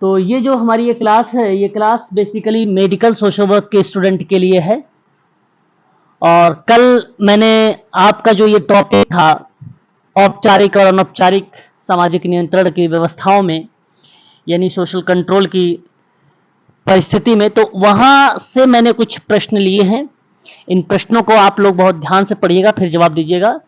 तो ये जो हमारी ये क्लास है, ये class basically medical social work के स्टूडेंट के लिए है। और कल मैंने आपका जो ये टॉपिक था औपचारिक और अनौपचारिक सामाजिक नियंत्रण की व्यवस्थाओं में, यानी सोशल कंट्रोल की परिस्थिति में, तो वहां से मैंने कुछ प्रश्न लिए हैं। इन प्रश्नों को आप लोग बहुत ध्यान से पढ़िएगा, फिर जवाब दीजिएगा।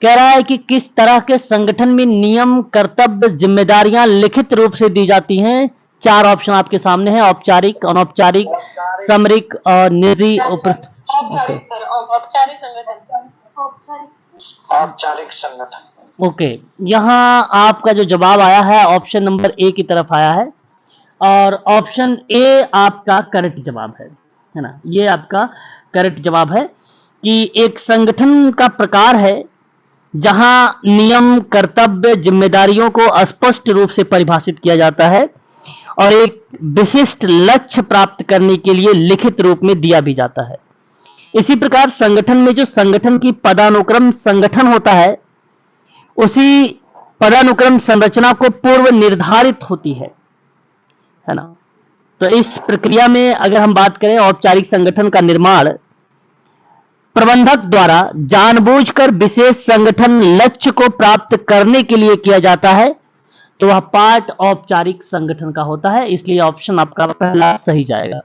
कह रहा है कि किस तरह के संगठन में नियम, कर्तव्य, जिम्मेदारियां लिखित रूप से दी जाती हैं। 4 ऑप्शन आपके सामने हैं: औपचारिक, अनौपचारिक, सामरिक और निजी। औपचारिक संगठन। ओके, यहाँ आपका जो जवाब आया है ऑप्शन नंबर ए की तरफ आया है, और ऑप्शन ए आपका करेक्ट जवाब है ना। ये आपका करेक्ट जवाब है कि एक संगठन का प्रकार है जहां नियम, कर्तव्य, जिम्मेदारियों को स्पष्ट रूप से परिभाषित किया जाता है और एक विशिष्ट लक्ष्य प्राप्त करने के लिए लिखित रूप में दिया भी जाता है। इसी प्रकार संगठन में जो संगठन की पदानुक्रम संगठन होता है, उसी पदानुक्रम संरचना को पूर्व निर्धारित होती है ना। तो इस प्रक्रिया में अगर हम बात करें, औपचारिक संगठन का निर्माण प्रबंधक द्वारा जानबूझकर विशेष संगठन लक्ष्य को प्राप्त करने के लिए किया जाता है, तो वह पार्ट औपचारिक संगठन का होता है। इसलिए ऑप्शन आपका पहला सही जाएगा।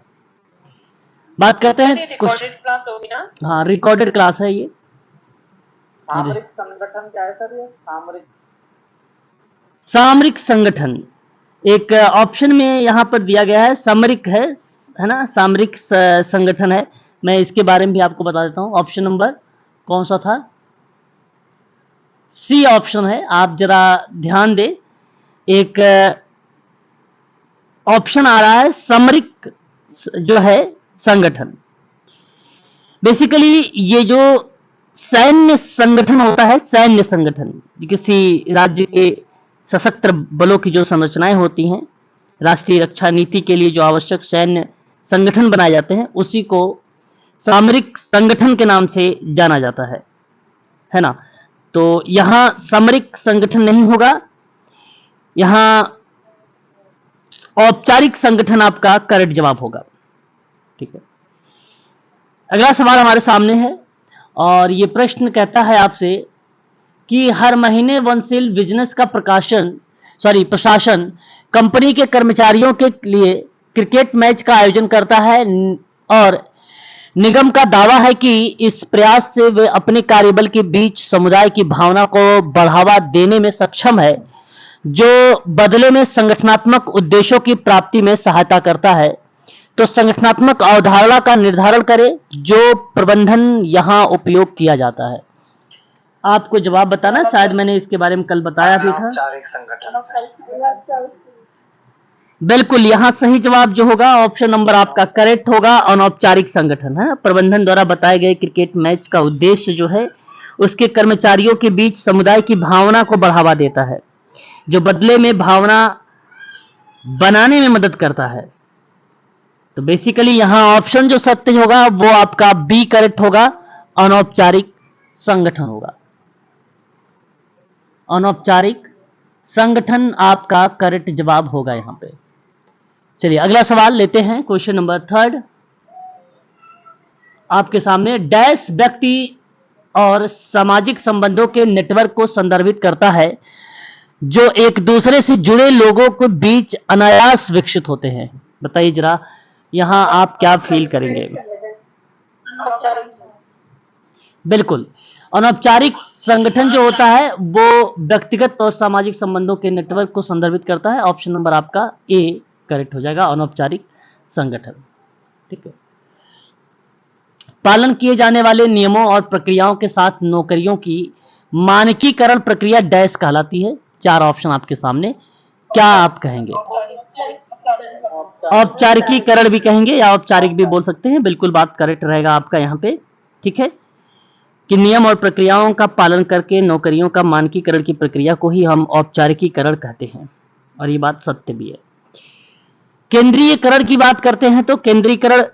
बात करते हैं रिकॉर्डेड क्लास होगी ना? हाँ, रिकॉर्डेड क्लास है ये। सामरिक संगठन क्या है सर? ये सामरिक संगठन एक ऑप्शन में यहां पर दिया गया है, सामरिक है ना, सामरिक संगठन है। मैं इसके बारे में भी आपको बता देता हूं। ऑप्शन नंबर कौन सा था? सी ऑप्शन है। आप जरा ध्यान दें, एक ऑप्शन आ रहा है सामरिक जो है संगठन। बेसिकली ये जो सैन्य संगठन होता है, सैन्य संगठन, किसी राज्य के सशस्त्र बलों की जो संरचनाएं होती हैं, राष्ट्रीय रक्षा नीति के लिए जो आवश्यक सैन्य संगठन बनाए जाते हैं, उसी को सामरिक संगठन के नाम से जाना जाता है ना। तो यहां सामरिक संगठन नहीं होगा, यहां औपचारिक संगठन आपका करेक्ट जवाब होगा। ठीक है, अगला सवाल हमारे सामने है और ये प्रश्न कहता है आपसे कि हर महीने वनशील बिजनेस का प्रशासन कंपनी के कर्मचारियों के लिए क्रिकेट मैच का आयोजन करता है और निगम का दावा है कि इस प्रयास से वे अपने कार्यबल के बीच समुदाय की भावना को बढ़ावा देने में सक्षम है, जो बदले में संगठनात्मक उद्देश्यों की प्राप्ति में सहायता करता है। तो संगठनात्मक अवधारणा का निर्धारण करें जो प्रबंधन यहां उपयोग किया जाता है। आपको जवाब बताना, शायद मैंने इसके बारे में कल बताया भी था। बिल्कुल, यहां सही जवाब जो होगा ऑप्शन नंबर आपका करेक्ट होगा, अनौपचारिक संगठन है। प्रबंधन द्वारा बताए गए क्रिकेट मैच का उद्देश्य जो है, उसके कर्मचारियों के बीच समुदाय की भावना को बढ़ावा देता है, जो बदले में भावना बनाने में मदद करता है। तो बेसिकली यहां ऑप्शन जो सत्य होगा वो आपका बी करेक्ट होगा, अनौपचारिक संगठन होगा। अनौपचारिक संगठन आपका करेक्ट जवाब होगा यहां पे। चलिए अगला सवाल लेते हैं, क्वेश्चन नंबर 3 आपके सामने। डैश व्यक्ति और सामाजिक संबंधों के नेटवर्क को संदर्भित करता है जो एक दूसरे से जुड़े लोगों के बीच अनायास विकसित होते हैं। बताइए जरा, यहां आप क्या फील करेंगे? बिल्कुल, अनौपचारिक संगठन जो होता है वो व्यक्तिगत और सामाजिक संबंधों के नेटवर्क को संदर्भित करता है। ऑप्शन नंबर आपका ए करेक्ट हो जाएगा, अनौपचारिक संगठन। ठीक है, पालन किए जाने वाले नियमों और प्रक्रियाओं के साथ नौकरियों की मानकीकरण प्रक्रिया डैश कहलाती है। 4 ऑप्शन आपके सामने, क्या आप कहेंगे? औपचारिकीकरण भी कहेंगे या औपचारिक भी बोल सकते हैं। बिल्कुल बात करेक्ट रहेगा आपका यहाँ पे। ठीक है, कि नियम और प्रक्रियाओं का पालन करके नौकरियों का मानकीकरण की प्रक्रिया को ही हम औपचारिकीकरण कहते हैं, और ये बात सत्य भी है। केंद्रीयकरण की बात करते हैं तो केंद्रीयकरण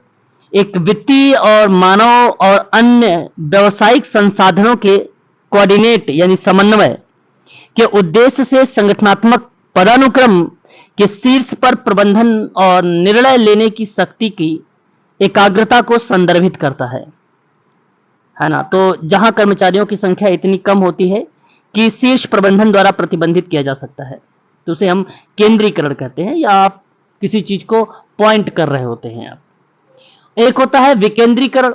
एक वित्तीय और मानव और अन्य व्यावसायिक संसाधनों के कोऑर्डिनेट यानी समन्वय के उद्देश्य से संगठनात्मक पदानुक्रम कि शीर्ष पर प्रबंधन और निर्णय लेने की शक्ति की एकाग्रता को संदर्भित करता है ना। तो जहां कर्मचारियों की संख्या इतनी कम होती है कि शीर्ष प्रबंधन द्वारा प्रतिबंधित किया जा सकता है, तो उसे हम केंद्रीकरण कहते हैं, या आप किसी चीज को पॉइंट कर रहे होते हैं आप। एक होता है विकेंद्रीकरण,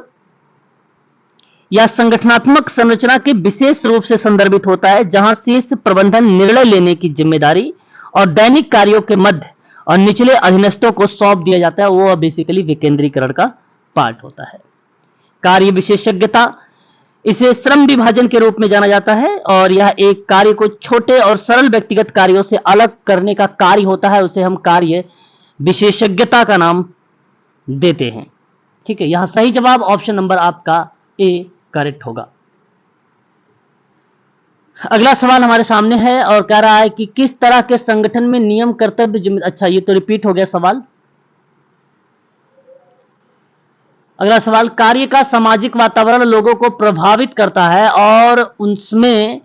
या संगठनात्मक संरचना के विशेष रूप से संदर्भित होता है, जहां शीर्ष प्रबंधन निर्णय लेने की जिम्मेदारी और दैनिक कार्यों के मध्य और निचले अधीनस्थों को सौंप दिया जाता है। वो बेसिकली विकेंद्रीकरण का पार्ट होता है। कार्य विशेषज्ञता, इसे श्रम विभाजन के रूप में जाना जाता है, और यह एक कार्य को छोटे और सरल व्यक्तिगत कार्यों से अलग करने का कार्य होता है, उसे हम कार्य विशेषज्ञता का नाम देते हैं। ठीक है, यहां सही जवाब ऑप्शन नंबर आपका ए करेक्ट होगा। अगला सवाल हमारे सामने है और कह रहा है कि किस तरह के संगठन में नियम कर्तव्य जिम्मेदारी, अच्छा ये तो रिपीट हो गया सवाल। अगला सवाल, कार्य का सामाजिक वातावरण लोगों को प्रभावित करता है और उसमें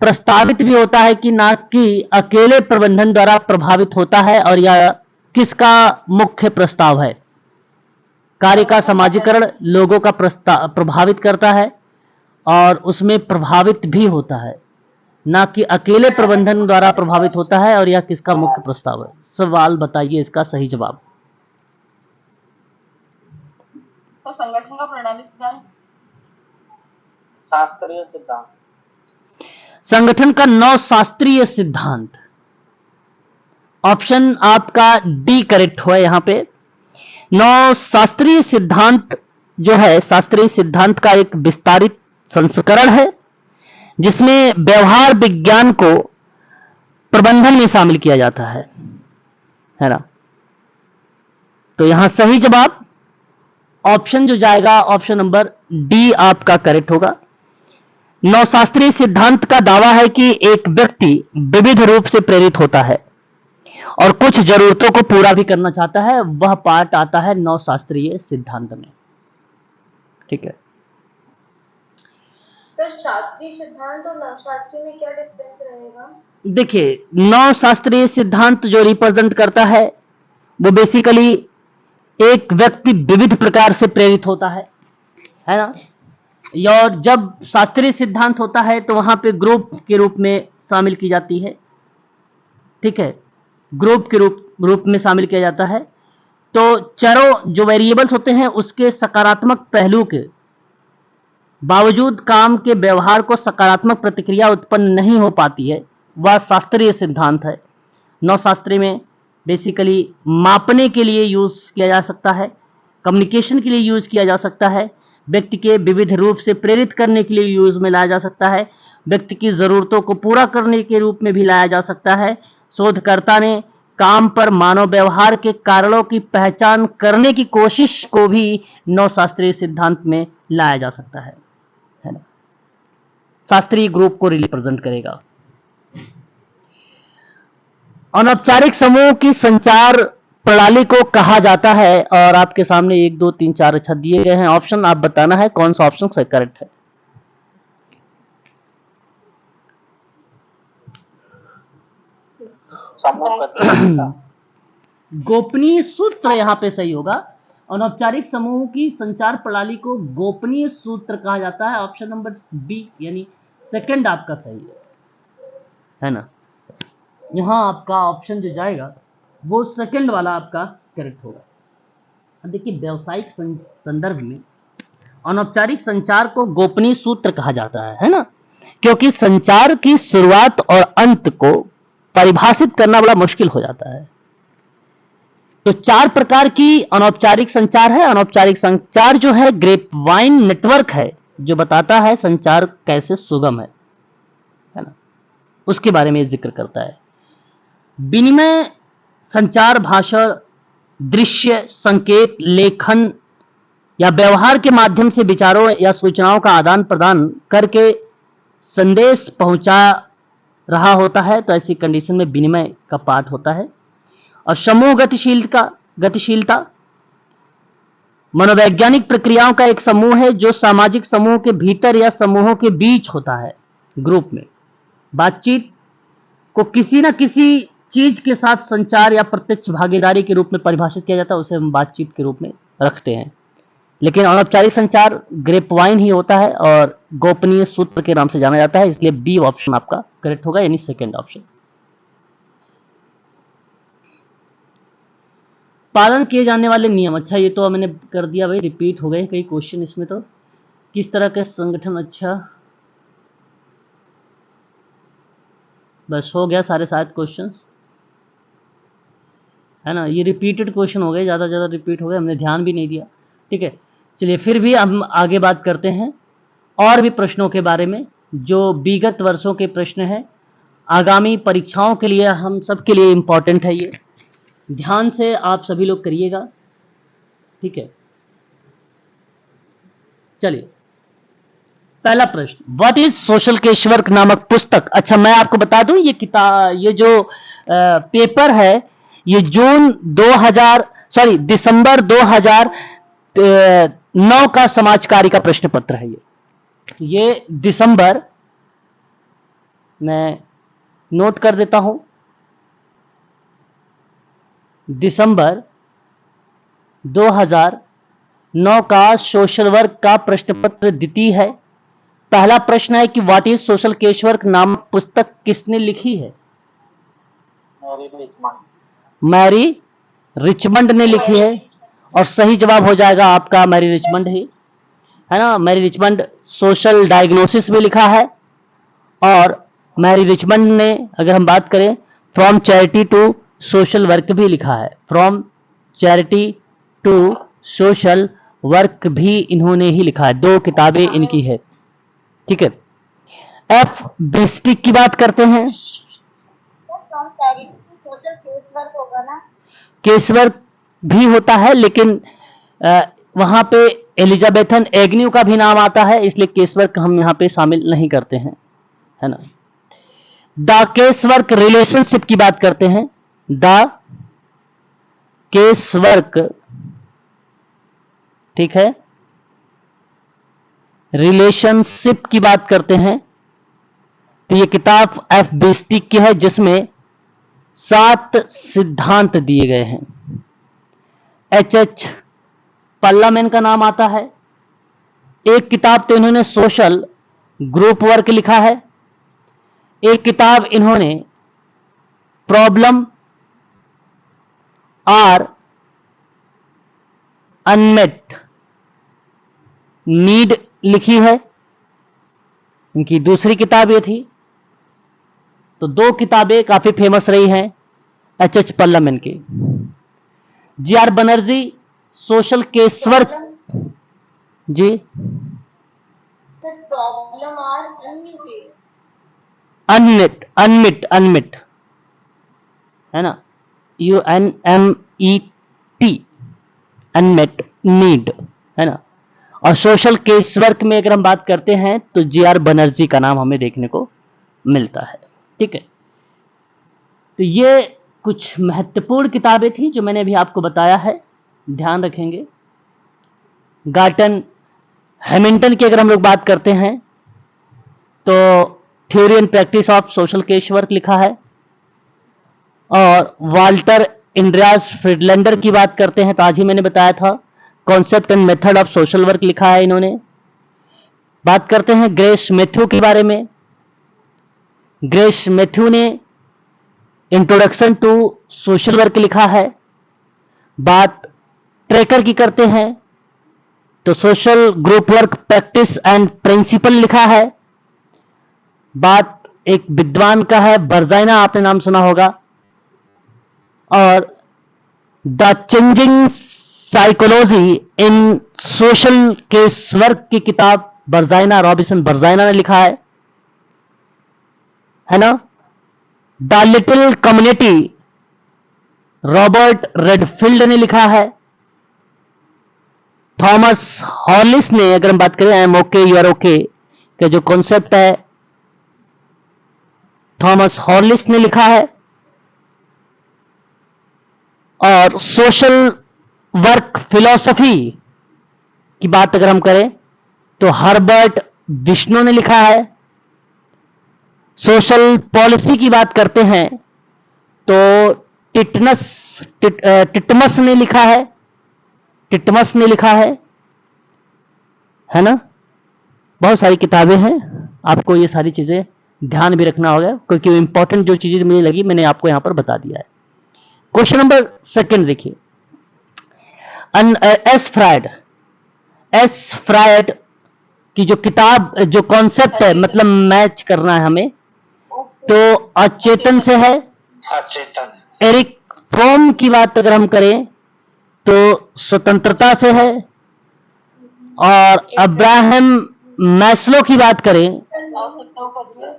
प्रस्तावित भी होता है कि ना कि अकेले प्रबंधन द्वारा प्रभावित होता है, और यह किसका मुख्य प्रस्ताव है। कार्य का सामाजिकरण लोगों का प्रभावित करता है और उसमें प्रभावित भी होता है, ना कि अकेले प्रबंधन द्वारा प्रभावित होता है, और यह किसका मुख्य प्रस्ताव है। सवाल बताइए इसका सही जवाब। तो संगठन का प्रणाली सिद्धांत, शास्त्रीय सिद्धांत, संगठन का 9 शास्त्रीय सिद्धांत। ऑप्शन आपका डी करेक्ट हुआ यहां पे। 9 शास्त्रीय सिद्धांत जो है, शास्त्रीय सिद्धांत का एक विस्तारित संस्करण है, जिसमें व्यवहार विज्ञान को प्रबंधन में शामिल किया जाता है ना। तो यहां सही जवाब ऑप्शन जो जाएगा, ऑप्शन नंबर डी आपका करेक्ट होगा। 9 शास्त्रीय सिद्धांत का दावा है कि एक व्यक्ति विविध रूप से प्रेरित होता है और कुछ जरूरतों को पूरा भी करना चाहता है, वह पार्ट आता है 9 शास्त्रीय सिद्धांत में। ठीक है सर, शास्त्रीय सिद्धांत और नवशास्त्रीय में क्या डिफरेंस रहेगा? देखिए, 9 शास्त्रीय सिद्धांत जो रिप्रेजेंट करता है वो बेसिकली एक व्यक्ति विविध प्रकार से प्रेरित होता है ना। और जब शास्त्रीय सिद्धांत होता है तो वहां पे ग्रुप के रूप में शामिल की जाती है। ठीक है, ग्रुप के रूप में शामिल किया जाता है। तो चरों जो वेरिएबल्स होते हैं उसके सकारात्मक पहलू के बावजूद काम के व्यवहार को सकारात्मक प्रतिक्रिया उत्पन्न नहीं हो पाती है, वह शास्त्रीय सिद्धांत है। 9 शास्त्रीय में बेसिकली मापने के लिए यूज किया जा सकता है, कम्युनिकेशन के लिए यूज किया जा सकता है, व्यक्ति के विविध रूप से प्रेरित करने के लिए यूज में लाया जा सकता है, व्यक्ति की जरूरतों को पूरा करने के रूप में भी लाया जा सकता है। शोधकर्ता ने काम पर मानव व्यवहार के कारणों की पहचान करने की कोशिश को भी 9 शास्त्रीय सिद्धांत में लाया जा सकता है ना। शास्त्रीय ग्रुप को रिप्रेजेंट करेगा। अनौपचारिक समूह की संचार प्रणाली को कहा जाता है, और आपके सामने 1 2 3 4 अच्छा दिए गए हैं ऑप्शन, आप बताना है कौन सा ऑप्शन सही करेक्ट है। गोपनीय सूत्र यहां पे सही होगा। अनौपचारिक समूह की संचार प्रणाली को गोपनीय सूत्र कहा जाता है। ऑप्शन नंबर बी यानी सेकंड आपका सही है ना। यहां आपका ऑप्शन जो जाएगा वो सेकंड वाला आपका करेक्ट होगा। अब देखिए, व्यावसायिक संदर्भ में अनौपचारिक संचार को गोपनीय सूत्र कहा जाता है ना, क्योंकि संचार की शुरुआत और अंत को परिभाषित करना बड़ा मुश्किल हो जाता है। तो 4 प्रकार की अनौपचारिक संचार है। अनौपचारिक संचार जो है ग्रेपवाइन नेटवर्क है, जो बताता है संचार कैसे सुगम है ना, उसके बारे में जिक्र करता है। विनिमय संचार भाषण, दृश्य, संकेत, लेखन या व्यवहार के माध्यम से विचारों या सूचनाओं का आदान प्रदान करके संदेश पहुंचा रहा होता है, तो ऐसी कंडीशन में विनिमय का पार्ट होता है। और समूह गतिशीलता मनोवैज्ञानिक प्रक्रियाओं का एक समूह है जो सामाजिक समूह के भीतर या समूहों के बीच होता है। ग्रुप में बातचीत को किसी न किसी चीज के साथ संचार या प्रत्यक्ष भागीदारी के रूप में परिभाषित किया जाता है, उसे हम बातचीत के रूप में रखते हैं। लेकिन अनौपचारिक संचार ग्रेपवाइन ही होता है और गोपनीय सूत्र के नाम से जाना जाता है, इसलिए बी ऑप्शन आपका करेक्ट होगा, यानी सेकेंड ऑप्शन। पालन किए जाने वाले नियम, अच्छा ये तो मैंने कर दिया भाई, रिपीट हो गए कई क्वेश्चन इसमें। तो किस तरह के संगठन, अच्छा बस हो गया सारे शायद क्वेश्चंस, है ना। ये रिपीटेड क्वेश्चन हो गए, ज़्यादा ज़्यादा रिपीट हो गए, हमने ध्यान भी नहीं दिया। ठीक है, चलिए फिर भी हम आगे बात करते हैं और भी प्रश्नों के बारे में जो विगत वर्षों के प्रश्न हैं, आगामी परीक्षाओं के लिए हम सब के लिए इम्पॉर्टेंट है। ये ध्यान से आप सभी लोग करिएगा, ठीक है। चलिए पहला प्रश्न, व्हाट इज सोशल केशवर्क नामक पुस्तक। अच्छा मैं आपको बता दूं, ये किताब, ये जो पेपर है, ये दिसंबर 2009 का समाज कार्य का प्रश्न पत्र है। ये दिसंबर, मैं नोट कर देता हूं, दिसंबर 2009 का सोशल वर्क का प्रश्न पत्र द्वितीय है। पहला प्रश्न है कि व्हाट इज सोशल केशवर्क नामक पुस्तक किसने लिखी है। मैरी रिचमंड ने लिखी है, और सही जवाब हो जाएगा आपका मैरी रिचमंड ही, है ना। मैरी रिचमंड सोशल डायग्नोसिस में लिखा है, और मैरी रिचमंड ने अगर हम बात करें from charity to social work भी लिखा है, from charity to social work भी इन्होंने ही लिखा है, 2 किताबें इनकी है, ठीक है। एफ बिस्टिक की बात करते हैं, केस वर्क भी होता है, लेकिन वहां पे एलिजाबेथन एग्न्यू का भी नाम आता है, इसलिए केस वर्क हम यहां पे शामिल नहीं करते हैं, है ना। द केस वर्क रिलेशनशिप की बात करते हैं, द केस वर्क, ठीक है, रिलेशनशिप की बात करते हैं, तो ये किताब एफ बिस्टिक की है, जिसमें 7 सिद्धांत दिए गए हैं। एच पल्लामैन का नाम आता है। एक किताब तो इन्होंने सोशल ग्रुप वर्क लिखा है, एक किताब इन्होंने प्रॉब्लम आर अनमेट नीड लिखी है, इनकी दूसरी किताब ये थी। तो 2 किताबें काफी फेमस रही हैं एच पल्लामैन की। G R. Banerjee social case work, जी सर प्रॉब्लम आर अनमिट है ना, UNMET, अनमेट नीड, है ना। और सोशल केस वर्क में अगर हम बात करते हैं तो जी.आर. बनर्जी का नाम हमें देखने को मिलता है, ठीक है। तो ये कुछ महत्वपूर्ण किताबें थी जो मैंने अभी आपको बताया है, ध्यान रखेंगे। गार्टन हैमिल्टन की अगर हम लोग बात करते हैं तो theory and practice of social case work लिखा है, और वाल्टर इंड्रियास फ्रीडलैंडर की बात करते हैं तो आज ही मैंने बताया था, concept and method of social work लिखा है इन्होंने। बात करते हैं ग्रेस मैथ्यू के बारे में, ग्रेस मैथ्यू ने इंट्रोडक्शन टू सोशल वर्क लिखा है। बात ट्रेकर की करते हैं तो social group work practice and principle लिखा है। बात एक विद्वान का है, बर्जाइना आपने नाम सुना होगा, और the changing psychology in social case work की किताब बर्जाइना, रॉबिन्सन बर्जाइना ने लिखा है ना। The little community Robert Redfield ने लिखा है। थॉमस हॉलिस ने, अगर हम बात करें I am okay you are okay का जो कॉन्सेप्ट है, थॉमस हॉलिस ने लिखा है। और सोशल वर्क फिलॉसफी की बात अगर हम करें तो हर्बर्ट विष्णु ने लिखा है। सोशल पॉलिसी की बात करते हैं तो टिटमस ने लिखा है, टिटमस ने लिखा है ना। बहुत सारी किताबें हैं, आपको ये सारी चीजें ध्यान भी रखना होगा, क्योंकि इंपॉर्टेंट जो चीजें मुझे लगी मैंने आपको यहां पर बता दिया है। क्वेश्चन नंबर सेकंड देखिए, एस फ्रायड की जो किताब, जो कॉन्सेप्ट है, मतलब मैच करना है हमें, तो अचेतन से है। अचेतन। एरिक फ्रोम की बात अगर हम करें तो स्वतंत्रता से है, और अब्राहम मैस्लो की बात करें,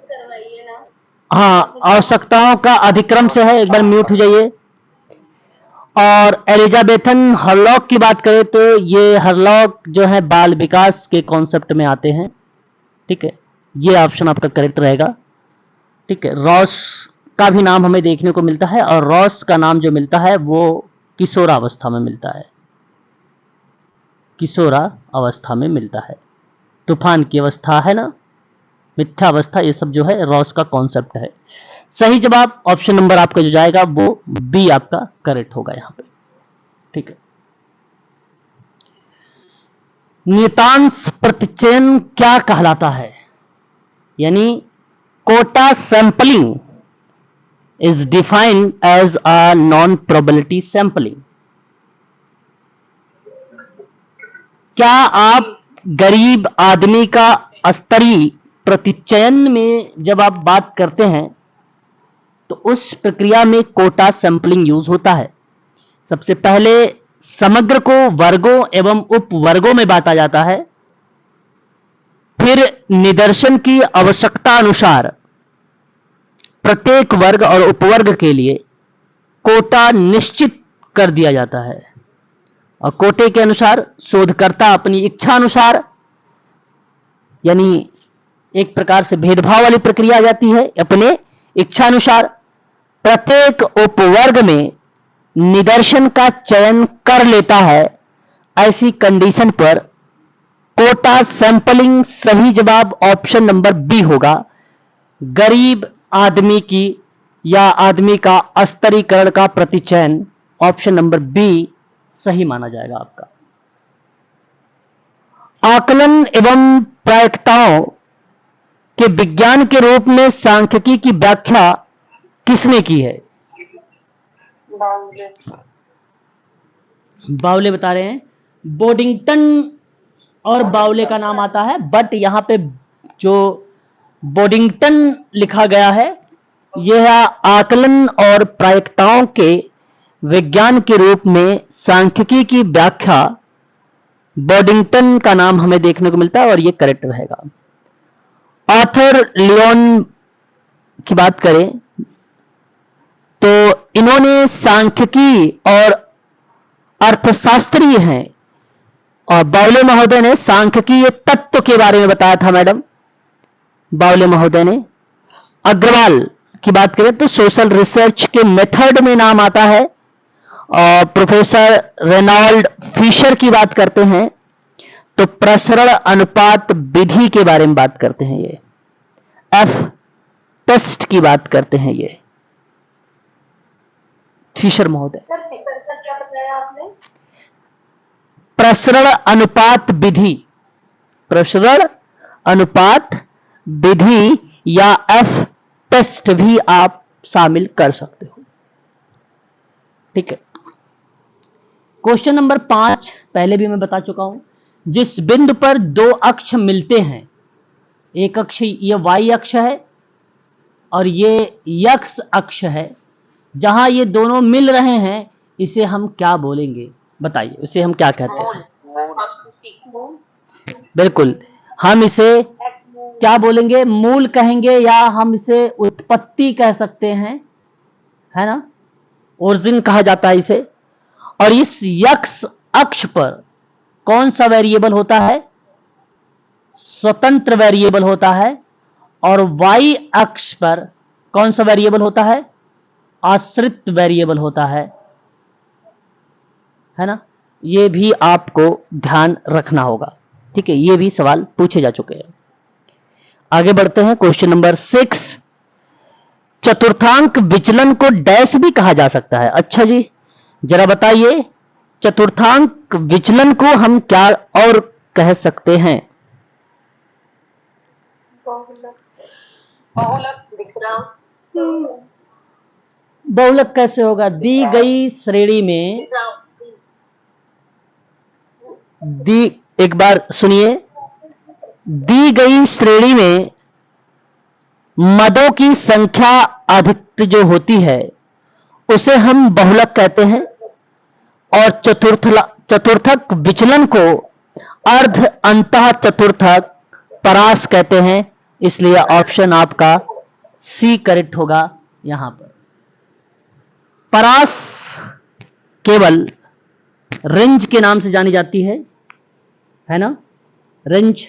करवाइए ना। हाँ, आवश्यकताओं का अधिक्रम से है। एक बार म्यूट हो जाइए। और एलिजाबेथन हरलॉक की बात करें तो ये हरलॉक जो है बाल विकास के कॉन्सेप्ट में आते हैं। ठीक है, ये ऑप्शन आपका करेक्ट रहेगा। ठीक है, रॉस का भी नाम हमें देखने को मिलता है, और रॉस का नाम जो मिलता है वो किशोरावस्था में मिलता है, किशोरावस्था में मिलता है। तूफान की अवस्था है ना, मिथ्यावस्था, ये सब जो है रॉस का कॉन्सेप्ट है। सही जवाब ऑप्शन नंबर आपका जो जाएगा वो बी आपका करेक्ट होगा यहां पे। ठीक है, नियतांश प्रतिचयन क्या कहलाता है, यानी quota sampling is defined as a non probability sampling. क्या आप गरीब आदमी का स्तरीय प्रतिचयन में जब आप बात करते हैं तो उस प्रक्रिया में कोटा सैंपलिंग यूज होता है। सबसे पहले समग्र को वर्गों एवं उपवर्गों में बांटा जाता है, फिर निदर्शन की आवश्यकता अनुसार प्रत्येक वर्ग और उपवर्ग के लिए कोटा निश्चित कर दिया जाता है, और कोटे के अनुसार शोधकर्ता अपनी इच्छा अनुसार, यानी एक प्रकार से भेदभाव वाली प्रक्रिया आ जाती है, अपने इच्छा अनुसार प्रत्येक उपवर्ग में निदर्शन का चयन कर लेता है। ऐसी कंडीशन पर कोटा सैंपलिंग सही जवाब ऑप्शन नंबर बी होगा। गरीब आदमी की या आदमी का स्तरीकरण का प्रतिचयन ऑप्शन नंबर बी सही माना जाएगा आपका। आकलन एवं प्रायिकताओं के विज्ञान के रूप में सांख्यिकी की व्याख्या किसने की है? बावले बता रहे हैं। बोडिंगटन और बावले का नाम आता है, बट यहां पे जो बोडिंगटन लिखा गया है यह आकलन और प्रायिकताओं के विज्ञान के रूप में सांख्यिकी की व्याख्या, बोडिंगटन का नाम हमें देखने को मिलता है, और यह करेक्ट रहेगा। आर्थर लियोन की बात करें तो इन्होंने सांख्यिकी और अर्थशास्त्री हैं, और बावले महोदय ने सांख्यिकीय तत्व के बारे में बताया था मैडम, बावले महोदय ने। अग्रवाल की बात करें तो सोशल रिसर्च के मेथड में नाम आता है, और प्रोफेसर रेनॉल्ड फिशर की बात करते हैं तो प्रसरण अनुपात विधि के बारे में बात करते हैं, ये एफ टेस्ट की बात करते हैं ये फिशर महोदय। सर फिकर का क्या बताया आपने? प्रसरण अनुपात विधि, प्रसरण अनुपात विधि या एफ टेस्ट भी आप शामिल कर सकते हो। ठीक है, क्वेश्चन नंबर 5 पहले भी मैं बता चुका हूं। जिस बिंदु पर दो अक्ष मिलते हैं, एक अक्ष ये वाई अक्ष है और ये एक्स अक्ष है, जहां ये दोनों मिल रहे हैं इसे हम क्या बोलेंगे, बताइए इसे हम क्या कहते हैं? बिल्कुल, हम इसे क्या बोलेंगे? मूल कहेंगे, या हम इसे उत्पत्ति कह सकते हैं, है ना, ओरिजिन कहा जाता है इसे। और इस एक्स अक्ष पर कौन सा वेरिएबल होता है? स्वतंत्र वेरिएबल होता है। और वाई अक्ष पर कौन सा वेरिएबल होता है? आश्रित वेरिएबल होता है ना। ये भी आपको ध्यान रखना होगा। ठीक है, ये भी सवाल पूछे जा चुके हैं। आगे बढ़ते हैं, क्वेश्चन नंबर 6। चतुर्थांक विचलन को डैश भी कहा जा सकता है। अच्छा जी, जरा बताइए चतुर्थांक विचलन को हम क्या और कह सकते हैं? बहुलक विचरण बहुलक कैसे होगा? दी गई श्रेणी में एक बार सुनिए, दी गई श्रेणी में मदों की संख्या अधिक जो होती है उसे हम बहुलक कहते हैं, और चतुर्थक विचलन को अर्ध अंतः चतुर्थक परास कहते हैं। इसलिए ऑप्शन आपका सी करेक्ट होगा। यहां पर परास केवल रेंज के नाम से जानी जाती है ना? रेंज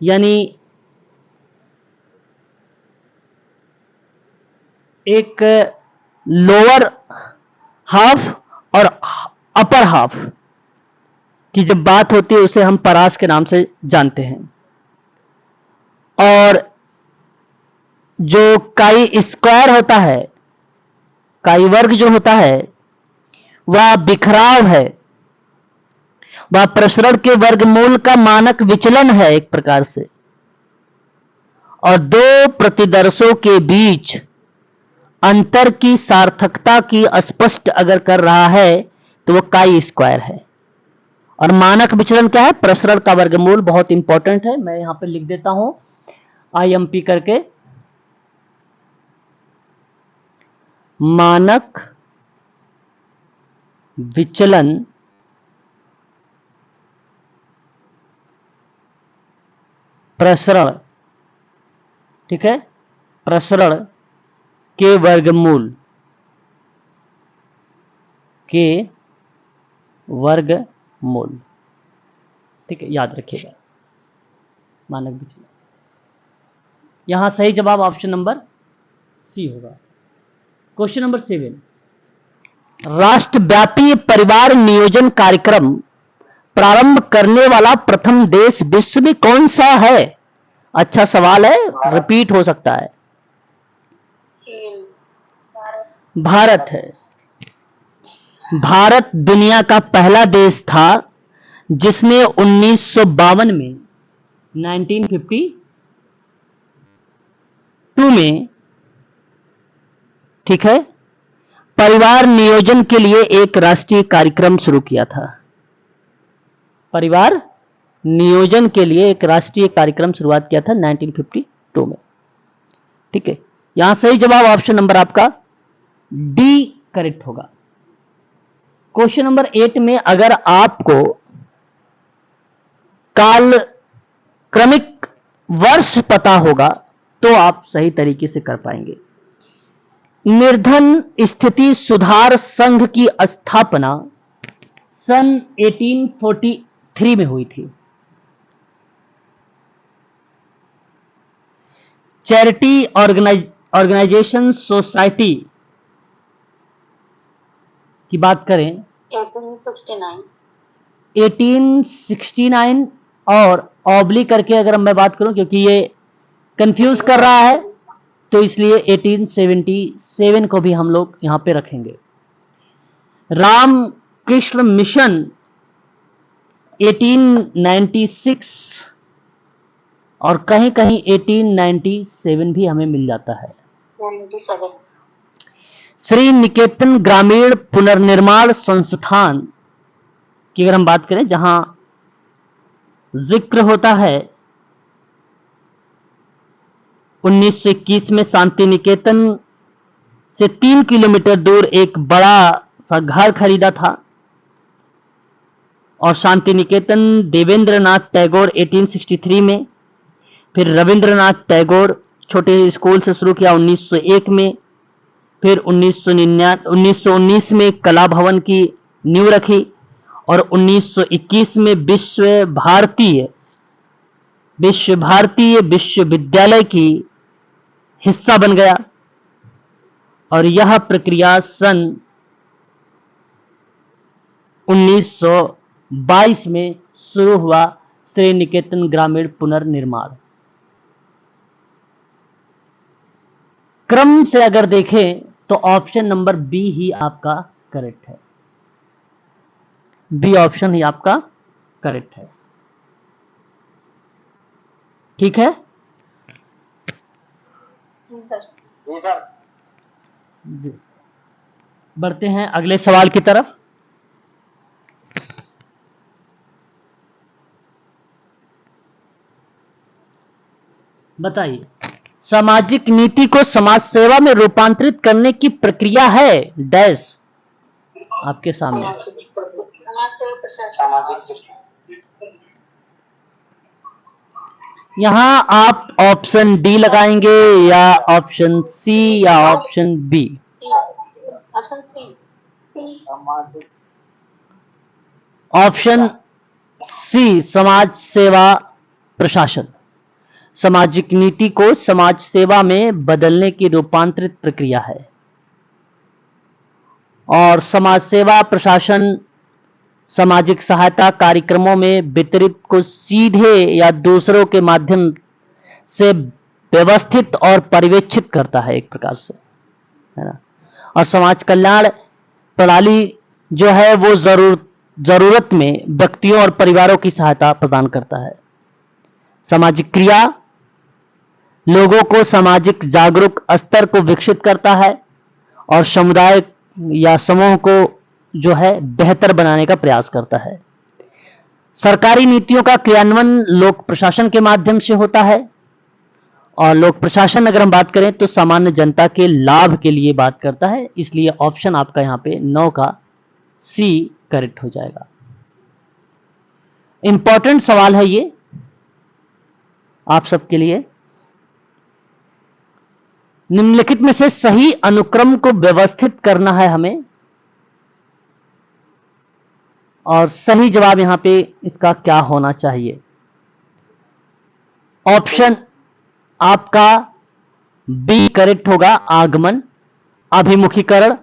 यानी एक लोअर हाफ और अपर हाफ की जब बात होती है उसे हम परास के नाम से जानते हैं। और जो काई स्क्वायर होता है, काई वर्ग जो होता है वह बिखराव है, वह प्रसरण के वर्गमूल का मानक विचलन है एक प्रकार से, और दो प्रतिदर्शों के बीच अंतर की सार्थकता की स्पष्ट अगर कर रहा है तो वो काई स्क्वायर है। और मानक विचलन क्या है? प्रसरण का वर्गमूल। बहुत इंपॉर्टेंट है, मैं यहां पे लिख देता हूं IMP करके। मानक विचलन प्रसरण, ठीक है, प्रसरण के वर्गमूल ठीक है, याद रखिएगा मानक विचलन। यहां सही जवाब ऑप्शन नंबर सी होगा। क्वेश्चन नंबर 7, राष्ट्रव्यापी परिवार नियोजन कार्यक्रम प्रारंभ करने वाला प्रथम देश विश्व में कौन सा है? अच्छा सवाल है, रिपीट हो सकता है। भारत है। भारत दुनिया का पहला देश था जिसने 1952 में 1952 में, ठीक है, परिवार नियोजन के लिए एक राष्ट्रीय कार्यक्रम शुरू किया था। परिवार नियोजन के लिए एक राष्ट्रीय कार्यक्रम शुरुआत किया था 1952 में। ठीक है, यहां सही जवाब ऑप्शन नंबर आपका डी करेक्ट होगा। क्वेश्चन नंबर 8 में अगर आपको काल क्रमिक वर्ष पता होगा तो आप सही तरीके से कर पाएंगे। निर्धन स्थिति सुधार संघ की स्थापना सन 1843 में हुई थी। चैरिटी ऑर्गेनाइजेशन सोसाइटी की बात करें 1869 और ऑब्लिक करके अगर मैं बात करूं क्योंकि ये कंफ्यूज कर रहा है तो इसलिए 1877 को भी हम लोग यहां पे रखेंगे। रामकृष्ण मिशन 1896 और कहीं कहीं 1897 भी हमें मिल जाता है। 97 श्री निकेतन ग्रामीण पुनर्निर्माण संस्थान की अगर हम बात करें जहां जिक्र होता है 1921 में शांति निकेतन से 3 किलोमीटर दूर एक बड़ा सा घर खरीदा था और शांति निकेतन देवेंद्रनाथ टैगोर 1863 में, फिर रविंद्रनाथ टैगोर छोटे स्कूल से शुरू किया 1901 में, फिर 1919 में कला भवन की नींव रखी और 1921 में विश्व विश्वविद्यालय की हिस्सा बन गया और यह प्रक्रिया सन 1922 में शुरू हुआ। श्री निकेतन ग्रामीण पुनर्निर्माण। क्रम से अगर देखें तो ऑप्शन नंबर बी ही आपका करेक्ट है। बी ऑप्शन ही आपका करेक्ट है। ठीक है जी सर। जी सर। जी। बढ़ते हैं अगले सवाल की तरफ। बताइए, सामाजिक नीति को समाज सेवा में रूपांतरित करने की प्रक्रिया है डैश आपके सामने। समाज सेवा प्रशासन। सामाजिक यहां आप ऑप्शन डी लगाएंगे या ऑप्शन सी या ऑप्शन बी? Option C. सामाजिक ऑप्शन सी समाज सेवा प्रशासन। सामाजिक नीति को समाज सेवा में बदलने की रूपांतरित प्रक्रिया है और समाज सेवा प्रशासन सामाजिक सहायता कार्यक्रमों में वितरित को सीधे या दूसरों के माध्यम से व्यवस्थित और पर्यवेक्षित करता है एक प्रकार से, है ना। और समाज कल्याण प्रणाली जो है वो जरूरत में व्यक्तियों और परिवारों की सहायता प्रदान करता है। सामाजिक क्रिया लोगों को सामाजिक जागरूक स्तर को विकसित करता है और समुदाय या समूह को जो है बेहतर बनाने का प्रयास करता है। सरकारी नीतियों का क्रियान्वयन लोक प्रशासन के माध्यम से होता है और लोक प्रशासन अगर हम बात करें तो सामान्य जनता के लाभ के लिए बात करता है, इसलिए ऑप्शन आपका यहां पे 9 का सी करेक्ट हो जाएगा। इंपॉर्टेंट सवाल है ये आप सबके लिए। निम्नलिखित में से सही अनुक्रम को व्यवस्थित करना है हमें और सही जवाब यहां पे इसका क्या होना चाहिए। ऑप्शन आपका बी करेक्ट होगा। आगमन, अभिमुखीकरण,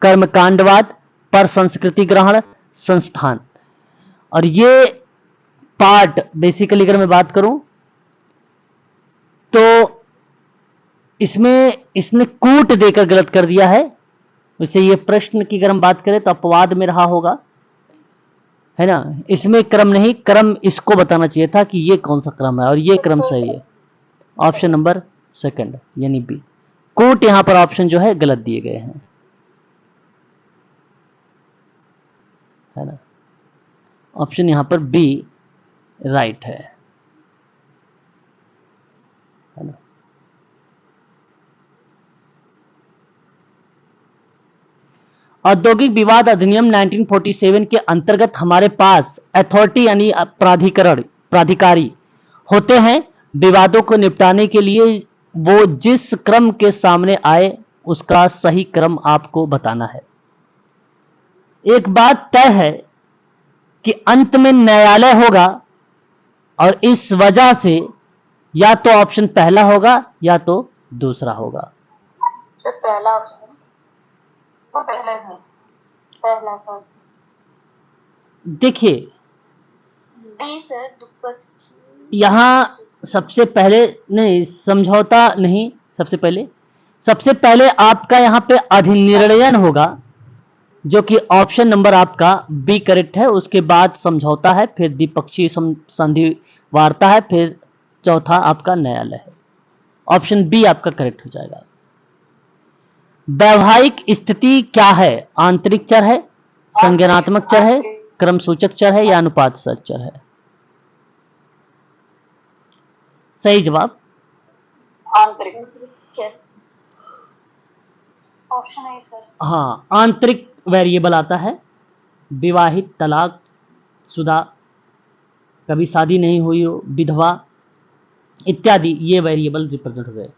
कर्मकांडवाद, पर संस्कृति ग्रहण, संस्थान। और ये पार्ट बेसिकली अगर मैं बात करूं तो इसमें इसने कूट देकर गलत कर दिया है। वैसे ये प्रश्न की अगर हम बात करें तो अपवाद में रहा होगा, है ना। इसमें क्रम नहीं, क्रम इसको बताना चाहिए था कि ये कौन सा क्रम है और ये क्रम सही है। ऑप्शन नंबर सेकंड यानी बी। कूट यहां पर ऑप्शन जो है गलत दिए गए हैं, है ना। ऑप्शन यहां पर बी राइट है ना। औद्योगिक विवाद अधिनियम 1947 के अंतर्गत हमारे पास अथॉरिटी यानी प्राधिकारी होते हैं। विवादों को निपटाने के लिए वो जिस क्रम के सामने आए उसका सही क्रम आपको बताना है। एक बात तय है कि अंत में न्यायालय होगा और इस वजह से या तो ऑप्शन पहला होगा या तो दूसरा होगा। सर पहला ऑप्शन। वो पहला है। पहला सर। देखिए बी सर दुपट्टी। यहां सबसे पहले नहीं, समझौता नहीं, सबसे पहले आपका यहां पे अधिनिर्णयन होगा जो कि ऑप्शन नंबर आपका बी करेक्ट है। उसके बाद समझौता है, फिर द्विपक्षीय संधि वार्ता है, फिर चौथा आपका न्यायालय है। ऑप्शन बी आपका करेक्ट हो जाएगा। वैवाहिक स्थिति क्या है? आंतरिक चर है, संज्ञानात्मक चर है, क्रम सूचक चर है या अनुपात चर है? सही जवाब आंतरिक चर। ऑप्शन है सर। हाँ, आंतरिक वेरिएबल आता है। विवाहित, तलाक शुदा, कभी शादी नहीं हुई हो, विधवा इत्यादि ये वेरिएबल रिप्रेजेंट हो गए।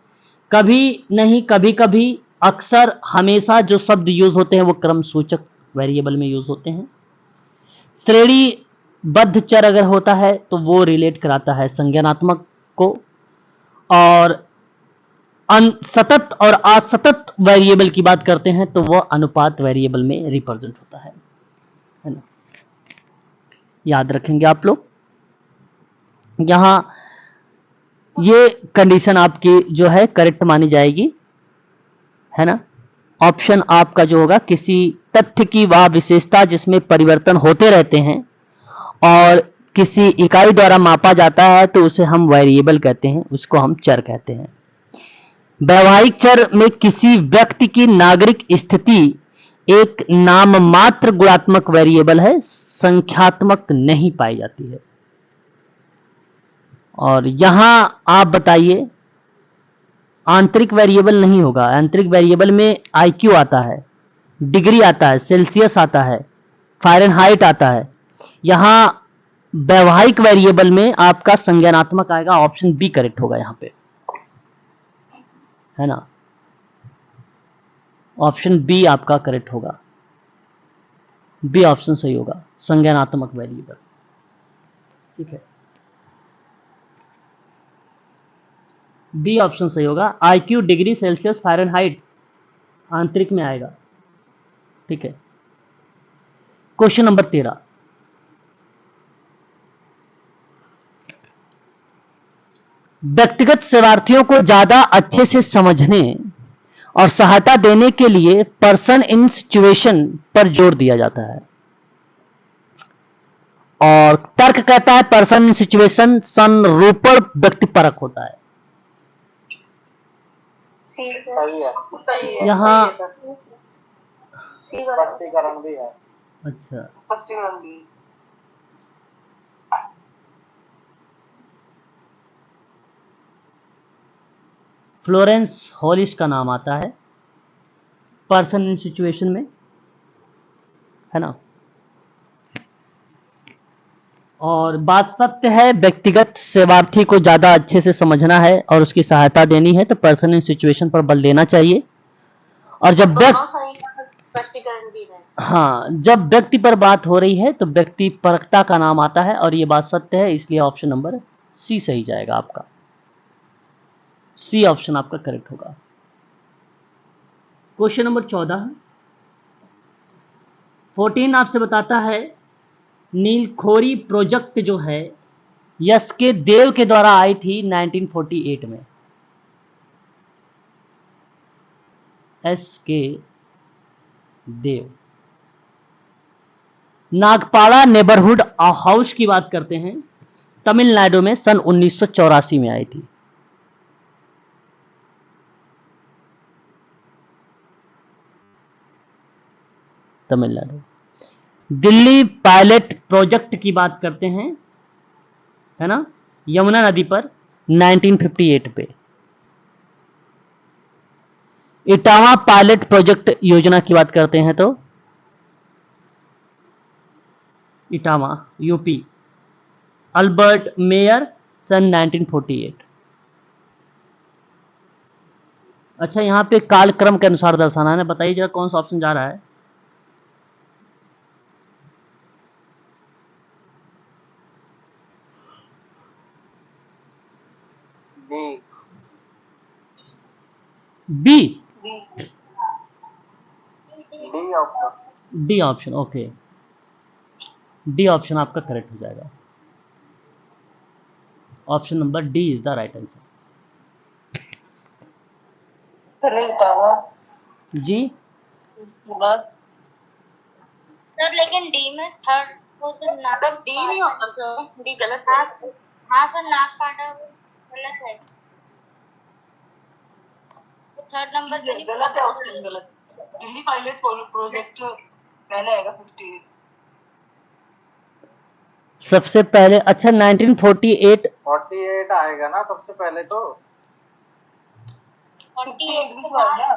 कभी नहीं, कभी कभी, अक्सर, हमेशा जो शब्द यूज होते हैं वो क्रम सूचक वेरिएबल में यूज होते हैं। श्रेणीबद्ध चर अगर होता है तो वो रिलेट कराता है संज्ञानात्मक को, और सतत और असतत वेरिएबल की बात करते हैं तो वह अनुपात वेरिएबल में रिप्रेजेंट होता है ना। याद रखेंगे आप लोग। यहां ये कंडीशन आपकी जो है करेक्ट मानी जाएगी। है ना। ऑप्शन आपका जो होगा किसी तथ्य की वह विशेषता जिसमें परिवर्तन होते रहते हैं और किसी इकाई द्वारा मापा जाता है तो उसे हम वेरिएबल कहते हैं, उसको हम चर कहते हैं। वैवाहिक चर में किसी व्यक्ति की नागरिक स्थिति एक नाममात्र गुणात्मक वेरिएबल है, संख्यात्मक नहीं पाई जाती है। और यहां आप बताइए, आंतरिक वेरिएबल नहीं होगा। आंतरिक वेरिएबल में आईक्यू आता है, डिग्री आता है, सेल्सियस आता है, फ़ारेनहाइट आता है। यहां वैवाहिक वेरिएबल में आपका संज्ञानात्मक आएगा। ऑप्शन बी करेक्ट होगा यहां पे, है ना। ऑप्शन बी आपका करेक्ट होगा, बी ऑप्शन सही होगा, संज्ञानात्मक वेरिएबल। ठीक है, बी ऑप्शन सही होगा। आईक्यू, डिग्री, सेल्सियस, फ़ारेनहाइट आंतरिक में आएगा। ठीक है, क्वेश्चन नंबर 13। व्यक्तिगत सेवार्थियों को ज्यादा अच्छे से समझने और सहायता देने के लिए पर्सन इन सिचुएशन पर जोर दिया जाता है। और तर्क कहता है पर्सन इन सिचुएशन संरूपण व्यक्तिपरक होता है। सही है। यहाँ स्पष्टीकरण भी है। अच्छा, स्पष्टीकरण भी। फ्लोरेंस हॉल इसका नाम आता है पर्सन इन सिचुएशन में, है ना। और बात सत्य है, व्यक्तिगत सेवार्थी को ज्यादा अच्छे से समझना है और उसकी सहायता देनी है तो पर्सन इन सिचुएशन पर बल देना चाहिए। और जब स्पष्टीकरण भी है। हाँ, जब व्यक्ति पर बात हो रही है तो व्यक्ति परकता का नाम आता है और ये बात सत्य है, इसलिए ऑप्शन नंबर सी सही जाएगा आपका। सी ऑप्शन आपका करेक्ट होगा। क्वेश्चन नंबर 14 आपसे बताता है नीलखोरी प्रोजेक्ट जो है यस के देव के द्वारा आई थी 1948 में। एस के देव। नागपाड़ा नेबरहुड हाउस की बात करते हैं, तमिलनाडु में सन 1984 में आई थी। तमिलनाडु। दिल्ली पायलट प्रोजेक्ट की बात करते हैं, है ना, यमुना नदी पर 1958 पे। इटावा पायलट प्रोजेक्ट योजना की बात करते हैं तो इटावा यूपी, अल्बर्ट मेयर सन 1948। अच्छा, यहां पे कालक्रम के अनुसार दर्शाना है, बताइए जरा कौन सा ऑप्शन जा रहा है। B, D option. Okay, D option आपका करेक्ट हो जाएगा। Option number D is the right answer. जी सर, लेकिन डी में थर्ड वो तो ना, तब डी नहीं होगा सर, डी गलत है। हाँ सर, नागपाड़ा गलत है। थर्ड नंबर पे नहीं, गलत है ऑप्शन, गलत। दिल्ली पायलट प्रोजेक्ट पहले आएगा 58। सबसे पहले, अच्छा 1948 आएगा ना सबसे पहले तो। 48 आएगा ना।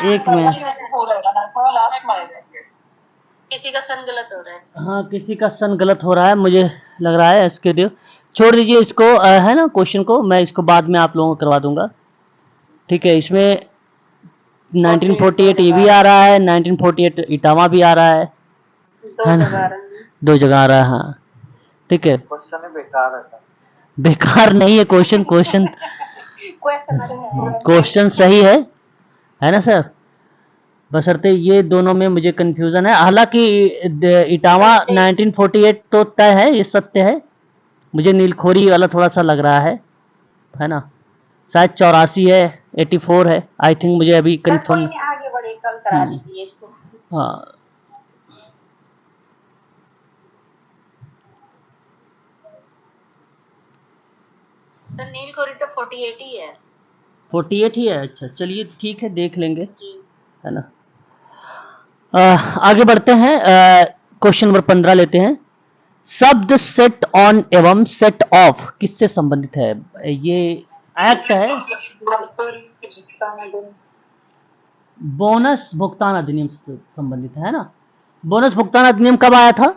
एक मिनट, लास्ट में आएगा। किसी का सन गलत हो रहा है। हाँ किसी का सन गलत हो रहा है, मुझे लग रहा है। इसके लिए छोड़ दीजिए इसको, है ना, क्वेश्चन को मैं इसको बाद में आप लोगों को करवा दूंगा। ठीक है, इसमें 1948 ये भी आ रहा है, 1948 इटावा भी आ रहा है ना, दो जगह आ रहा है। हाँ ठीक है, क्वेश्चन बेकार है। बेकार नहीं है क्वेश्चन, क्वेश्चन सही है ना सर। बशर्ते ये दोनों में मुझे कंफ्यूजन है। हालांकि इटावा 1948 तो तय है, ये सत्य है। मुझे नीलखोरी वाला थोड़ा सा लग रहा है ना, शायद 84 है। 84 है, आई थिंक, मुझे अभी कंफर्म। आगे बढ़े, कल करा दीजिए इसको। हाँ, तो नील कॉरिडोर 48 ही है। 48 ही है, अच्छा चलिए ठीक है, देख लेंगे, जी। है ना। आगे बढ़ते हैं, क्वेश्चन नंबर 15 लेते हैं। शब्द सेट ऑन एवं सेट ऑफ किससे संबंधित है? ये एक्ट है, बोनस भुगतान अधिनियम से संबंधित है ना। बोनस भुगतान अधिनियम कब आया था?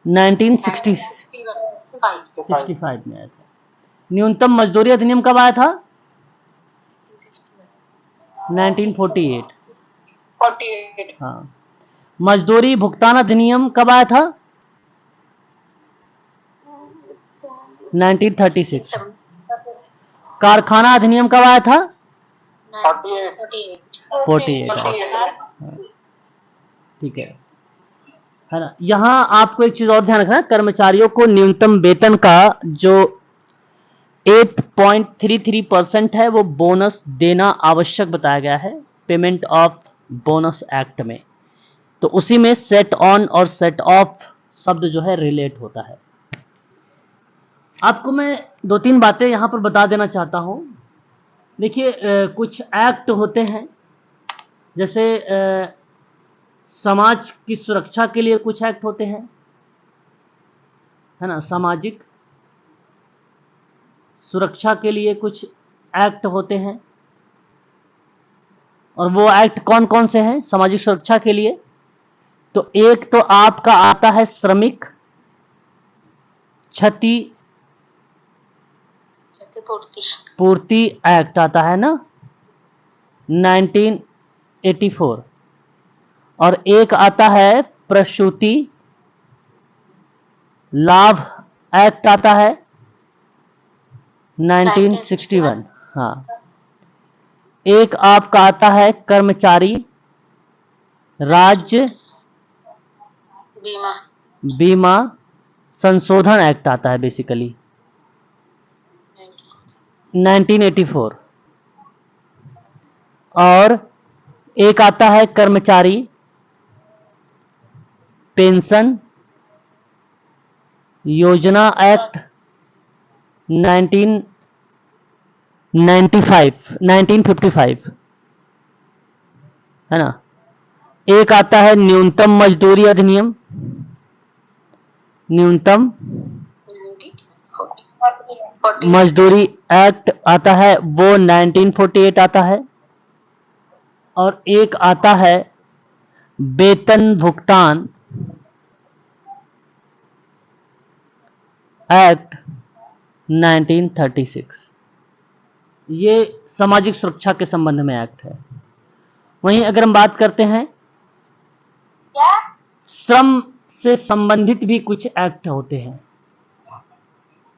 1965 में आया था। न्यूनतम मजदूरी अधिनियम कब आया था? 1948। 48। हाँ। मजदूरी भुगतान अधिनियम कब आया था? 1936। कारखाना अधिनियम कब आया था? 48 आया था। ठीक है ना। यहाँ आपको एक चीज और ध्यान रखना है, कर्मचारियों को न्यूनतम वेतन का जो 8.33% है वो बोनस देना आवश्यक बताया गया है पेमेंट ऑफ बोनस एक्ट में। तो उसी में सेट ऑन और सेट ऑफ शब्द जो है रिलेट होता है। आपको मैं 2-3 बातें यहां पर बता देना चाहता हूं। देखिए, कुछ एक्ट होते हैं, जैसे समाज की सुरक्षा के लिए कुछ एक्ट होते हैं, है ना। सामाजिक सुरक्षा के लिए कुछ एक्ट होते हैं, और वो एक्ट कौन कौन से हैं सामाजिक सुरक्षा के लिए? तो एक तो आपका आता है श्रमिक क्षति पूर्ति एक्ट आता है ना, 1984। और एक आता है प्रसूति लाभ एक्ट आता है 1961। हाँ। एक आपका आता है कर्मचारी राज्य बीमा संशोधन एक्ट आता है बेसिकली 1984। और एक आता है कर्मचारी पेंशन योजना एक्ट 1955, है ना। एक आता है न्यूनतम मजदूरी अधिनियम, न्यूनतम मजदूरी एक्ट आता है, वो 1948 आता है। और एक आता है वेतन भुगतान एक्ट 1936। ये सामाजिक सुरक्षा के संबंध में एक्ट है। वहीं अगर हम बात करते हैं श्रम से संबंधित भी कुछ एक्ट होते हैं।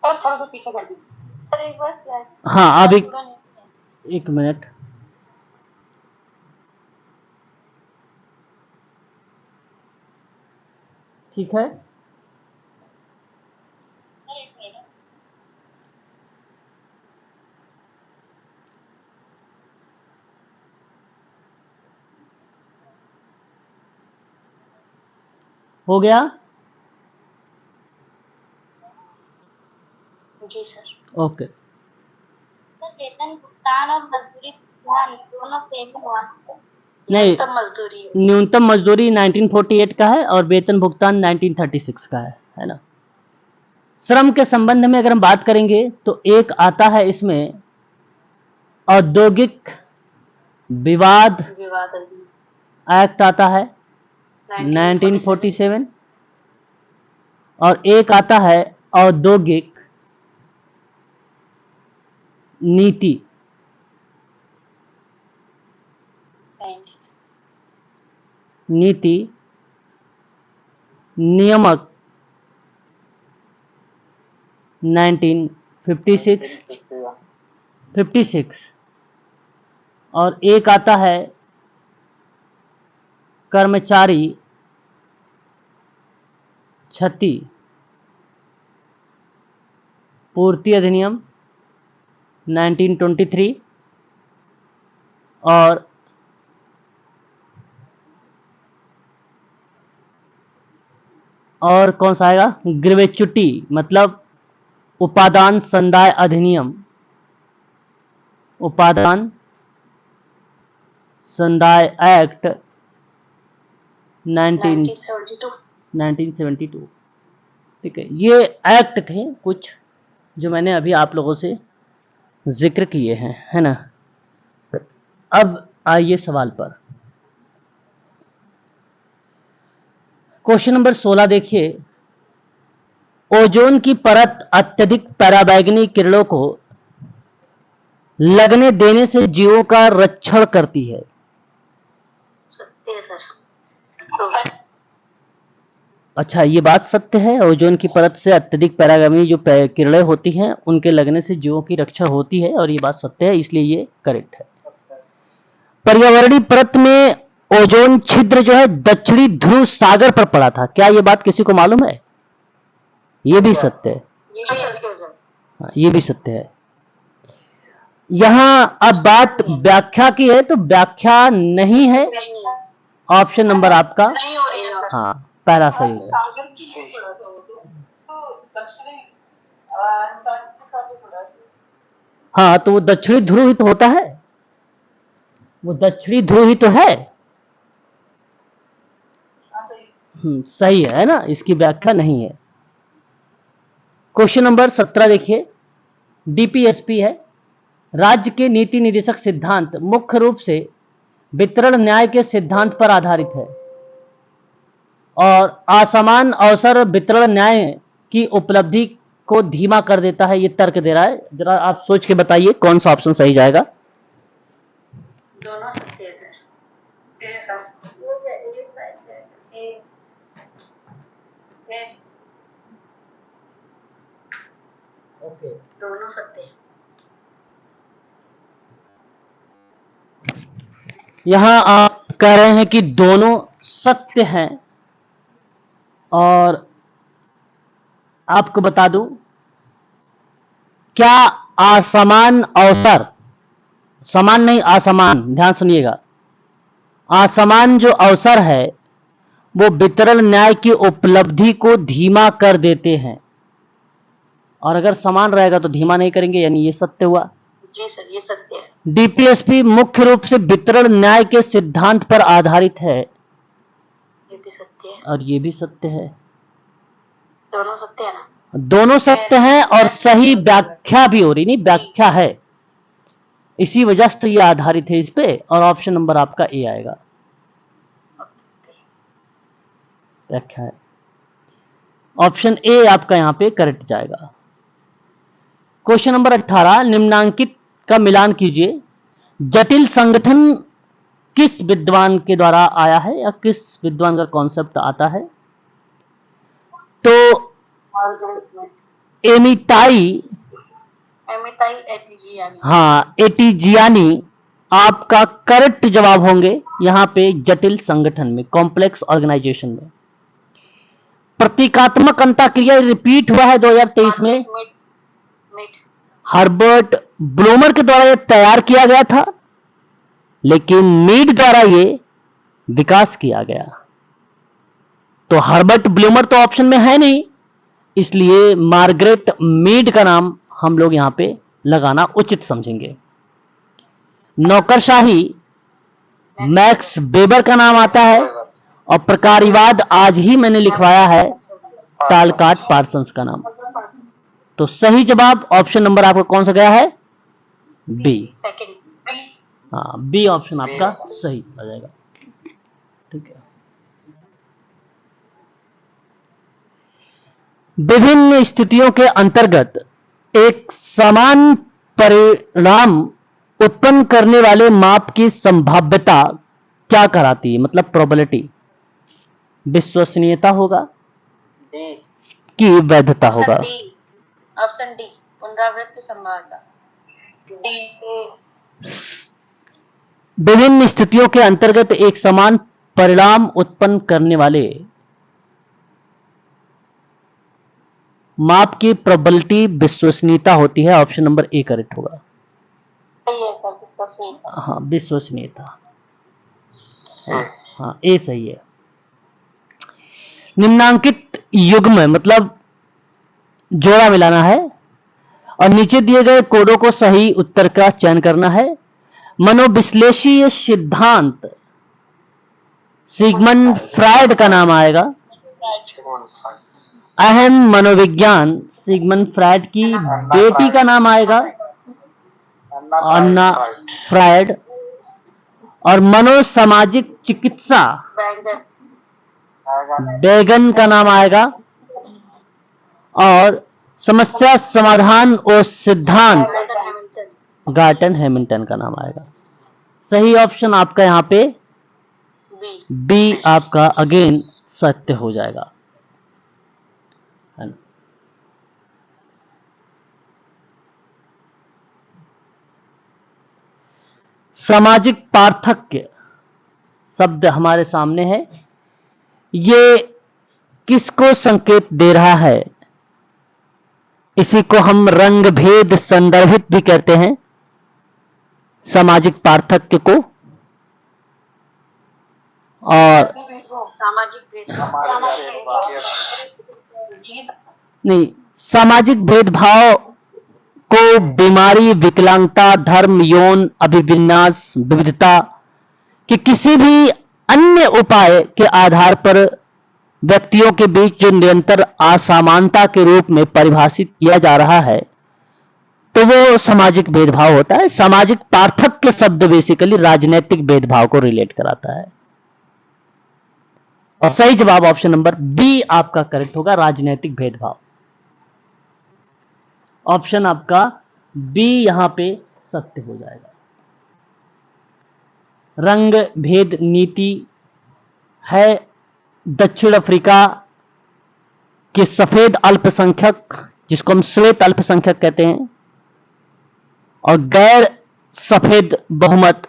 और थोड़ा सा पीछे कर दीजिए। हाँ, अभी एक मिनट। ठीक है, हो गया। जी सर। ओके। सर वेतन भुगतान और मजदूरी भुगतान दोनों सेम हुआ? नहीं, न्यूनतम मजदूरी न्यूनतम मजदूरी 1948 का है और वेतन भुगतान 1936 का है ना। श्रम के संबंध में अगर हम बात करेंगे तो एक आता है इसमें औद्योगिक विवाद एक्ट आता है 1947। और एक आता है औद्योगिक नीति नियमक 1956। और एक आता है कर्मचारी क्षति पूर्ति अधिनियम 1923। और कौन सा आएगा? ग्रेच्युटी मतलब उपादान संदाय अधिनियम, उपादान संदाय एक्ट 1972। ठीक है, ये एक्ट थे कुछ जो मैंने अभी आप लोगों से जिक्र किए हैं, है ना। अब आइए सवाल पर। क्वेश्चन नंबर 16 देखिए, ओजोन की परत अत्यधिक पराबैंगनी किरणों को लगने देने से जीवों का रक्षण करती है। सत्य है सर। अच्छा, ये बात सत्य है, ओजोन की परत से अत्यधिक पराबैंगनी जो किरणें होती हैं उनके लगने से जीवों की रक्षा होती है, और ये बात सत्य है, इसलिए ये करेक्ट है। पर्यावरणीय परत में ओजोन छिद्र जो है दक्षिणी ध्रुव सागर पर पड़ा था, क्या ये बात किसी को मालूम है? ये भी सत्य है। ये भी सत्य है सर। हाँ, ये भी सत्य है। यहां अब बात व्याख्या की है, तो व्याख्या नहीं है। ऑप्शन नंबर आपका नहीं हो रही है सर। हाँ पहला सही है। सागर की भी पड़ा था वो तो दक्षिणी अंटार्कटिका पे पड़ा था। हाँ, तो वो दक्षिणी ध्रुव ही तो होता है, वो दक्षिणी ध्रुव ही तो है। हाँ, सही। सही है ना, इसकी व्याख्या नहीं है। क्वेश्चन नंबर 17 देखिए, डीपीएसपी है। राज्य के नीति निर्देशक सिद्धांत मुख्य रूप से वितरण न्याय के सिद्धांत पर आधारित है और असमान अवसर वितरण न्याय की उपलब्धि को धीमा कर देता है, ये तर्क दे रहा है। जरा आप सोच के बताइए कौन सा ऑप्शन सही जाएगा। दोनों सत्य है सर। दोनों सत्य है। यहां आप कह रहे हैं कि दोनों सत्य हैं, और आपको बता दूं, क्या असमान अवसर, समान नहीं असमान, ध्यान सुनिएगा, असमान जो अवसर है वो वितरण न्याय की उपलब्धि को धीमा कर देते हैं, और अगर समान रहेगा तो धीमा नहीं करेंगे, यानी ये सत्य हुआ। जी सर, ये सत्य है। डीपीएसपी मुख्य रूप से वितरण न्याय के सिद्धांत पर आधारित है, ये भी सत्य है। और ये भी सत्य है। दोनों सत्य है ना? दोनों सत्य हैं, और सही व्याख्या भी हो रही, नहीं व्याख्या है, इसी वजह से तो ये आधारित है इस पे, और ऑप्शन नंबर आपका ए आएगा, व्याख्या है। ऑप्शन ए आपका यहां पे करेक्ट जाएगा। क्वेश्चन नंबर 18, निम्नांकित का मिलान कीजिए। जटिल संगठन किस विद्वान के द्वारा आया है, या किस विद्वान का कॉन्सेप्ट आता है? तो एमिटाई एटीजियानी। हाँ, एटीजियानी आपका करेक्ट जवाब होंगे यहां पे। जटिल संगठन में, कॉम्प्लेक्स ऑर्गेनाइजेशन में प्रतीकात्मक अंतःक्रिया रिपीट हुआ है 2023 में। हर्बर्ट ब्लूमर के द्वारा यह तैयार किया गया था, लेकिन मीड द्वारा ये विकास किया गया। तो हर्बर्ट ब्लूमर तो ऑप्शन में है नहीं, इसलिए मार्गरेट मीड का नाम हम लोग यहां पे लगाना उचित समझेंगे। नौकरशाही मैक्स वेबर का नाम आता है, और प्रकारिवाद आज ही मैंने लिखवाया है टालकाट पार्सन्स का नाम। तो सही जवाब ऑप्शन नंबर आपका कौन सा गया है? बी। हाँ, बी ऑप्शन आपका सही आ जाएगा। ठीक है, विभिन्न स्थितियों के अंतर्गत एक समान परिणाम उत्पन्न करने वाले माप की संभाव्यता क्या कराती है, मतलब प्रोबेबिलिटी? विश्वसनीयता होगा कि वैधता होगा? ऑप्शन डी, पुनरावृत्ति संभाव्यता। विभिन्न स्थितियों के अंतर्गत एक समान परिणाम उत्पन्न करने वाले माप की प्रोबेबिलिटी विश्वसनीयता होती है। ऑप्शन नंबर ए करेक्ट होगा। सही है सर, विश्वसनीय। हाँ, विश्वसनीयता। हाँ, ए सही है। निम्नांकित युग्म मतलब जोड़ा मिलाना है और नीचे दिए गए कोडों को सही उत्तर का चयन करना है। मनोविश्लेषीय सिद्धांत सिगमंड फ्रायड का नाम आएगा। अहम मनोविज्ञान सिगमंड फ्रायड की बेटी का नाम आएगा, अन्ना फ्रायड। और मनोसामाजिक चिकित्सा बैगन का नाम आएगा। और समस्या समाधान और सिद्धांत गार्टन हैमिल्टन का नाम आएगा। सही ऑप्शन आपका यहाँ पे बी आपका अगेन सत्य हो जाएगा, है ना। सामाजिक पार्थक्य शब्द हमारे सामने है। ये किसको संकेत दे रहा है? इसी को हम रंग भेद संदर्भित भी कहते हैं, सामाजिक पार्थक्य को। और नहीं, सामाजिक भेदभाव को बीमारी, विकलांगता, धर्म, यौन अभिविन्यास, विविधता कि किसी भी अन्य उपाय के आधार पर व्यक्तियों के बीच जो निरंतर असमानता के रूप में परिभाषित किया जा रहा है, तो वो सामाजिक भेदभाव होता है। सामाजिक पार्थक्य शब्द बेसिकली राजनीतिक भेदभाव को रिलेट कराता है। और सही जवाब ऑप्शन नंबर बी आपका करेक्ट होगा, राजनीतिक भेदभाव। ऑप्शन आपका बी यहां पे सत्य हो जाएगा। रंग भेद नीति है दक्षिण अफ्रीका के सफेद अल्पसंख्यक, जिसको हम श्वेत अल्पसंख्यक कहते हैं, और गैर सफेद बहुमत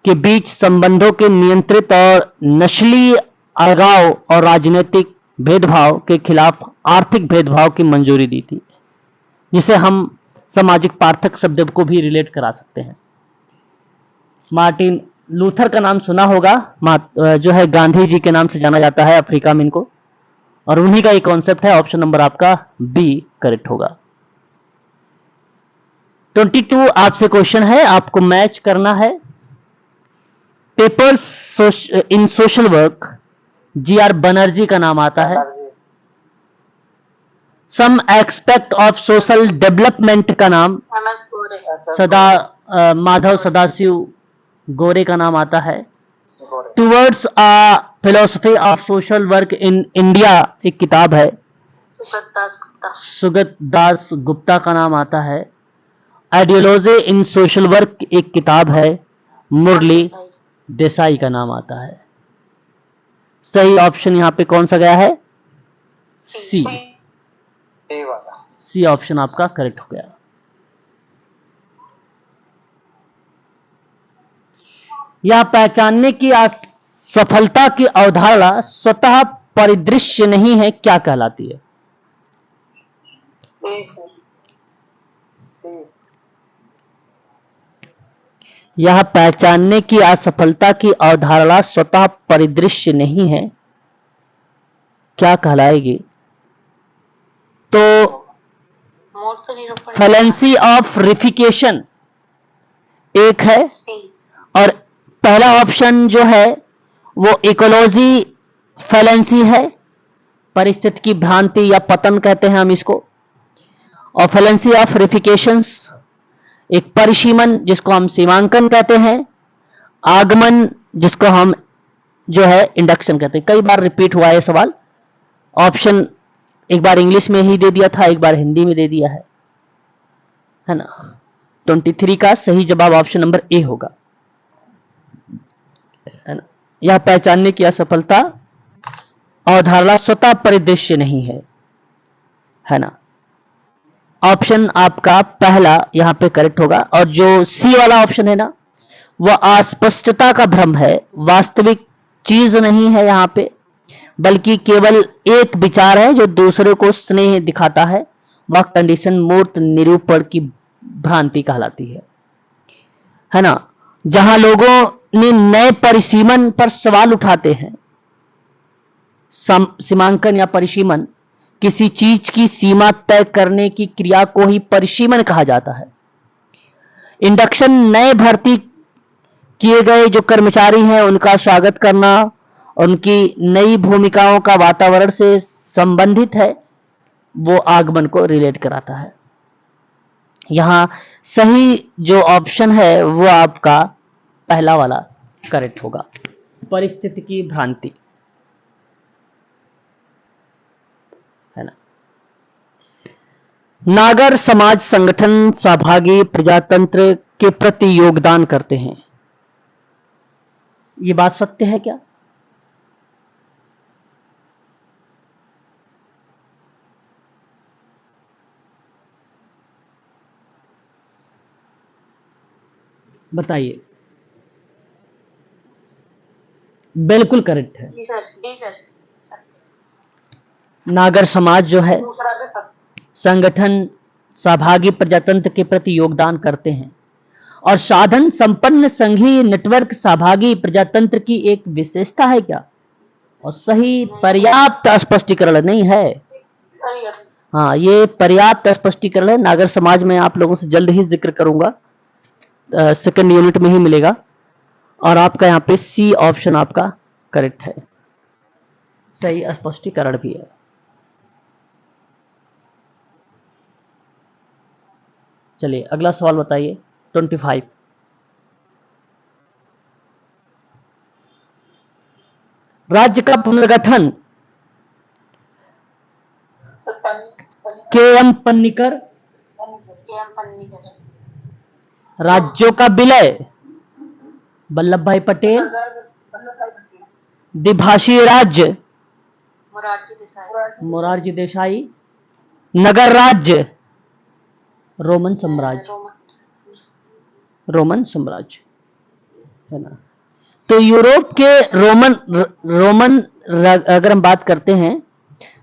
के बीच संबंधों के नियंत्रित और नस्लीय अलगाव और राजनीतिक भेदभाव के खिलाफ आर्थिक भेदभाव की मंजूरी दी थी, जिसे हम सामाजिक पार्थक्य शब्द को भी रिलेट करा सकते हैं। मार्टिन लूथर का नाम सुना होगा, जो है गांधी जी के नाम से जाना जाता है अफ्रीका में इनको, और उन्हीं का एक कॉन्सेप्ट है। ऑप्शन नंबर आपका बी करेक्ट होगा। 22 आपसे क्वेश्चन है, आपको मैच करना है। पेपर्स इन सोशल वर्क, जी.आर. बनर्जी का नाम आता है। सम एक्सपेक्ट ऑफ सोशल डेवलपमेंट का नाम माधव सदाशिव गोरे का नाम आता है। Towards a philosophy of social work in India एक किताब है, सुगत दास गुप्ता का नाम आता है। आइडियोलॉजी इन सोशल वर्क एक किताब है, मुरली देसाई का नाम आता है। सही ऑप्शन यहां पे कौन सा गया है? सी। सी ऑप्शन आपका करेक्ट हो गया। यह पहचानने की सफलता की अवधारणा स्वतः परिदृश्य नहीं है, क्या कहलाती है? यह पहचानने की असफलता की अवधारणा स्वतः परिदृश्य नहीं है, क्या कहलाएगी? तो फैलेंसी ऑफ रिफिकेशन एक है, और पहला ऑप्शन जो है वो इकोलॉजी फैलेंसी है, परिस्थिति की भ्रांति या पतन कहते हैं हम इसको। और फैलेंसी ऑफ रिफिकेशंस एक परिसीमन जिसको हम सीमांकन कहते हैं, आगमन जिसको हम जो है इंडक्शन कहते हैं। कई बार रिपीट हुआ है सवाल, ऑप्शन एक बार इंग्लिश में ही दे दिया था, एक बार हिंदी में दे दिया है ना। 23 का सही जवाब ऑप्शन नंबर ए होगा, है ना। यह पहचानने की असफलता अवधारणा स्वतः परिदृश्य नहीं है ना। ऑप्शन आपका पहला यहां पे करेक्ट होगा। और जो सी वाला ऑप्शन है ना, वह अस्पष्टता का भ्रम है, वास्तविक चीज नहीं है यहां पे, बल्कि केवल एक विचार है जो दूसरे को स्नेह दिखाता है। वह कंडीशन मूर्त निरूपण की भ्रांति कहलाती है। है ना, जहां लोगों ने नए परिसीमन पर सवाल उठाते हैं। सीमांकन या परिसीमन, किसी चीज की सीमा तय करने की क्रिया को ही परिसीमन कहा जाता है। इंडक्शन, नए भर्ती किए गए जो कर्मचारी हैं उनका स्वागत करना, उनकी नई भूमिकाओं का वातावरण से संबंधित है, वो आगमन को रिलेट कराता है। यहां सही जो ऑप्शन है वो आपका पहला वाला करेक्ट होगा, परिस्थिति की भ्रांति, है ना। नागर समाज संगठन सहभागी प्रजातंत्र के प्रति योगदान करते हैं, ये बात सत्य है क्या? बताइए। बिल्कुल करेक्ट है। जी सर, जी सर। नागर समाज जो है दूसरा भी सत्य। संगठन सहभागी प्रजातंत्र के प्रति योगदान करते हैं और साधन संपन्न संघीय नेटवर्क सहभागी प्रजातंत्र की एक विशेषता है क्या? और सही पर्याप्त स्पष्टीकरण नहीं है। सही है। हाँ, ये पर्याप्त स्पष्टीकरण है। नागर समाज में आप लोगों से जल्द ही जिक्र करूंगा, सेकंड यूनिट में ही मिलेगा। और आपका यहाँ पे सी ऑप्शन आपका करेक्ट है, सही स्पष्टीकरण भी है। चलिए अगला सवाल बताइए, 25। राज्य का पुनर्गठन के एम पन्नीकर, राज्यों का विलय वल्लभ भाई पटेल, द्विभाषीय राज्य मोरारजी देसाई, नगर राज्य रोमन साम्राज्य, रोमन साम्राज्य, है ना। तो यूरोप के रोमन अगर हम बात करते हैं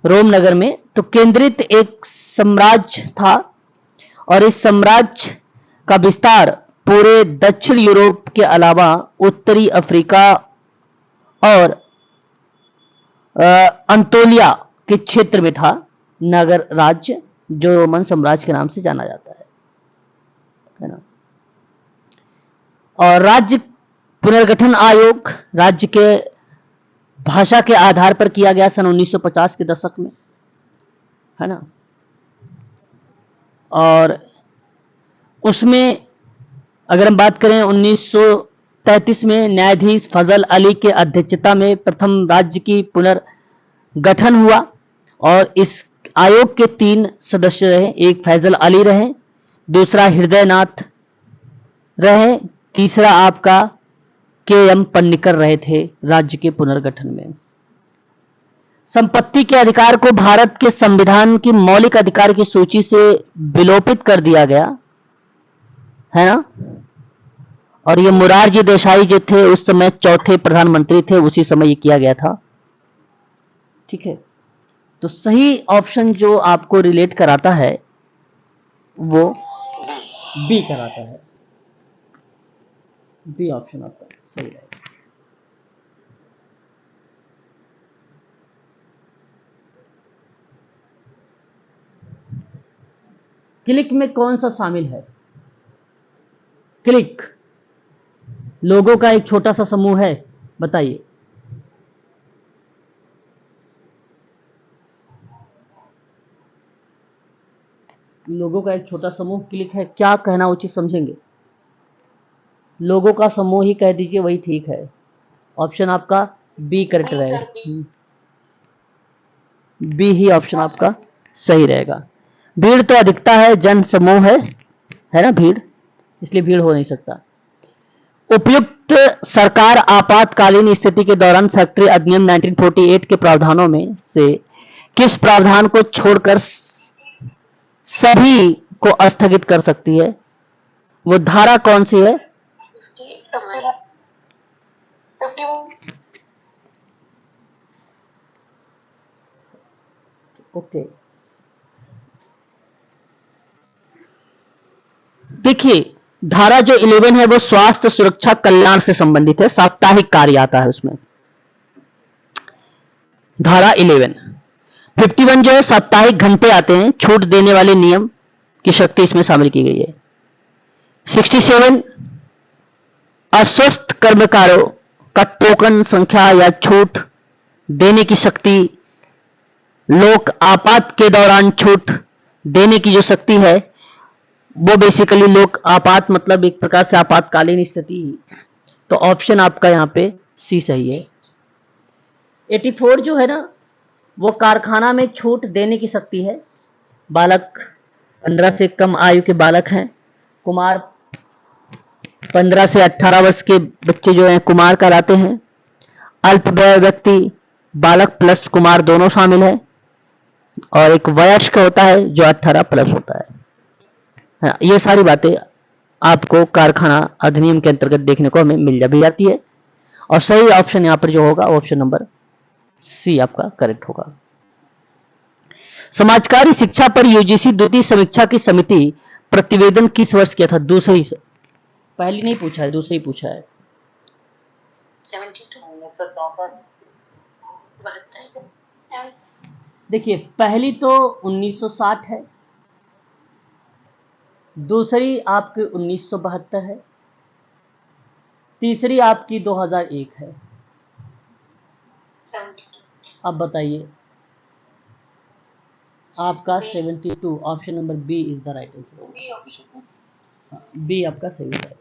रोम नगर में, तो केंद्रित एक साम्राज्य था और इस साम्राज्य का विस्तार पूरे दक्षिण यूरोप के अलावा उत्तरी अफ्रीका और अंतोलिया के क्षेत्र में था। नगर राज्य जो रोमन साम्राज्य के नाम से जाना जाता है ना। और राज्य पुनर्गठन आयोग राज्य के भाषा के आधार पर किया गया सन 1950 के दशक में, है ना। और उसमें अगर हम बात करें 1933 में न्यायाधीश फजल अली के अध्यक्षता में प्रथम राज्य की पुनर्गठन हुआ और इस आयोग के 3 सदस्य रहे। एक फैजल अली रहे, दूसरा हृदयनाथ रहे, तीसरा आपका के एम पन्नीकर रहे थे राज्य के पुनर्गठन में। संपत्ति के अधिकार को भारत के संविधान की मौलिक अधिकार की सूची से विलोपित कर दिया गया, है ना। और ये मोरारजी देसाई जो थे उस समय चौथे प्रधानमंत्री थे, उसी समय ये किया गया था। ठीक है, तो सही ऑप्शन जो आपको रिलेट कराता है वो बी कराता है। बी ऑप्शन आपका सही रहेगा। क्लिक में कौन सा शामिल है? क्लिक लोगों का एक छोटा सा समूह है, बताइए। लोगों का एक छोटा समूह क्लिक है, क्या कहना उचित समझेंगे? लोगों का समूह ही कह दीजिए, वही ठीक है। ऑप्शन आपका बी करेक्ट रहेगा। बी ही ऑप्शन आपका सही रहेगा। भीड़ तो अधिकता है, जन समूह है ना भीड़, इसलिए भीड़ हो नहीं सकता। उपयुक्त सरकार आपातकालीन स्थिति के दौरान फैक्ट्री अधिनियम 1948 के प्रावधानों में से किस प्रावधान को छोड़कर सभी को स्थगित कर सकती है? वो धारा कौन सी है? 51। ओके, देखिए धारा जो 11 है वो स्वास्थ्य सुरक्षा कल्याण से संबंधित है, साप्ताहिक कार्य आता है उसमें, धारा 11। 51 जो है साप्ताहिक घंटे आते हैं, छूट देने वाले नियम की शक्ति इसमें शामिल की गई है। 67 अस्वस्थ कर्मकारों का टोकन संख्या या छूट देने की शक्ति, लोक आपात के दौरान छूट देने की जो शक्ति है वो बेसिकली लोक आपात मतलब एक प्रकार से आपातकालीन स्थिति, तो ऑप्शन आपका यहाँ पे सी सही है। 84 जो है ना वो कारखाना में छूट देने की शक्ति है, बालक 15 से कम आयु के बालक हैं, कुमार 15 से 18 वर्ष के बच्चे जो हैं कुमार कहलाते हैं, अल्पवय व्यक्ति बालक प्लस कुमार दोनों शामिल है, और एक वयस्क होता है जो 18 प्लस होता है। ये सारी बातें आपको कारखाना अधिनियम के अंतर्गत देखने को हमें मिल भी जाती है, और सही ऑप्शन यहाँ पर जो होगा ऑप्शन नंबर सी आपका करेक्ट होगा। समाजकारी शिक्षा पर यूजीसी द्वितीय समीक्षा की समिति प्रतिवेदन किस वर्ष किया था? दूसरी, पहली नहीं पूछा है, दूसरी पूछा है। 72 देखिए पहली तो 1960 है, दूसरी आपकी 1972 है, तीसरी आपकी 2001 है। अब बताइए आपका 72, option number B is the right answer. B आपका सही है।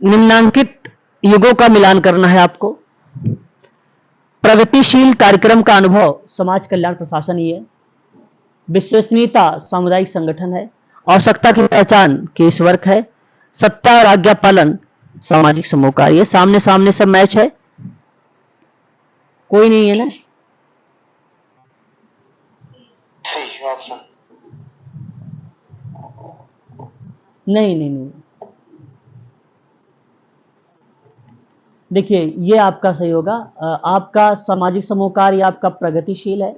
निम्नांकित युगों का मिलान करना है आपको। प्रगतिशील कार्यक्रम का अनुभव समाज कल्याण प्रशासन ही है, विश्वसनीयता सामुदायिक संगठन है, आवश्यकता की पहचान केस वर्क है, सत्ता और आज्ञा पालन सामाजिक समूह कार्य। सामने सामने सब मैच है, कोई नहीं है ना? C option. नहीं नहीं नहीं, देखिए ये आपका सही होगा। आपका सामाजिक समूह कार्य आपका प्रगतिशील है,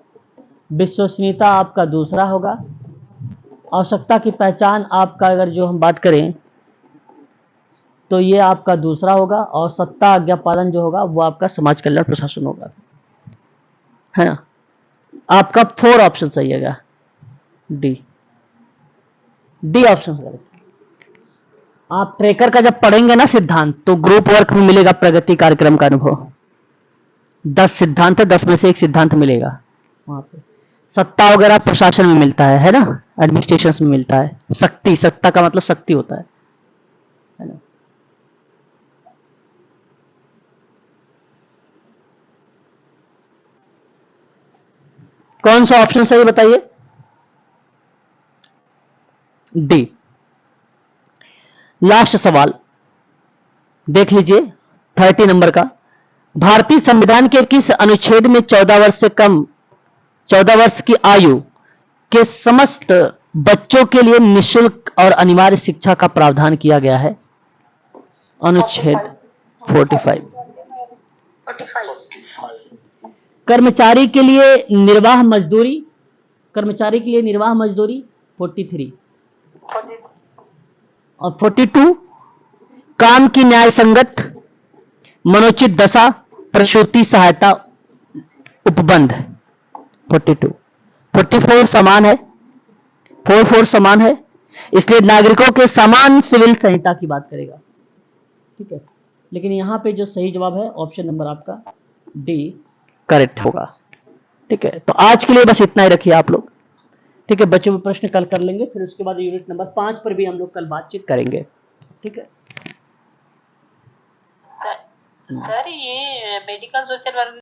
विश्वसनीयता आपका दूसरा होगा, आवश्यकता की पहचान आपका अगर जो हम बात करें तो ये आपका दूसरा होगा, और सत्ता आज्ञा पालन जो होगा वो आपका समाज कल्याण प्रशासन होगा, है ना? आपका 4 ऑप्शन सही है, डी, डी ऑप्शन होगा। आप ट्रैकर का जब पढ़ेंगे ना सिद्धांत, तो ग्रुप वर्क में मिलेगा प्रगति कार्यक्रम का अनुभव। 10 सिद्धांत है, 10 में से एक सिद्धांत मिलेगा वहां पे। सत्ता वगैरह प्रशासन में मिलता है ना, एडमिनिस्ट्रेशन में मिलता है। शक्ति, सत्ता का मतलब शक्ति होता है ना? कौन सा ऑप्शन सही बताइए? डी। लास्ट सवाल देख लीजिए, 30 नंबर का। भारतीय संविधान के किस अनुच्छेद में 14 वर्ष से कम 14 वर्ष की आयु के समस्त बच्चों के लिए निःशुल्क और अनिवार्य शिक्षा का प्रावधान किया गया है? अनुच्छेद 45। कर्मचारी के लिए निर्वाह मजदूरी, कर्मचारी के लिए निर्वाह मजदूरी 43, और 42 काम की न्याय संगत मनोचित दशा प्रसूति सहायता उपबंध 42। 44 समान है, 44 समान है, इसलिए नागरिकों के समान सिविल संहिता की बात करेगा, ठीक है। लेकिन यहां पे जो सही जवाब है ऑप्शन नंबर आपका डी करेक्ट होगा, ठीक है। तो आज के लिए बस इतना ही रखिए आप लोग, ठीक है। बच्चों में प्रश्न कल कर लेंगे, फिर उसके बाद यूनिट नंबर 5 पर भी हम लोग कल बातचीत करेंगे, ठीक है। सर ये मेडिकल सोशल वर्क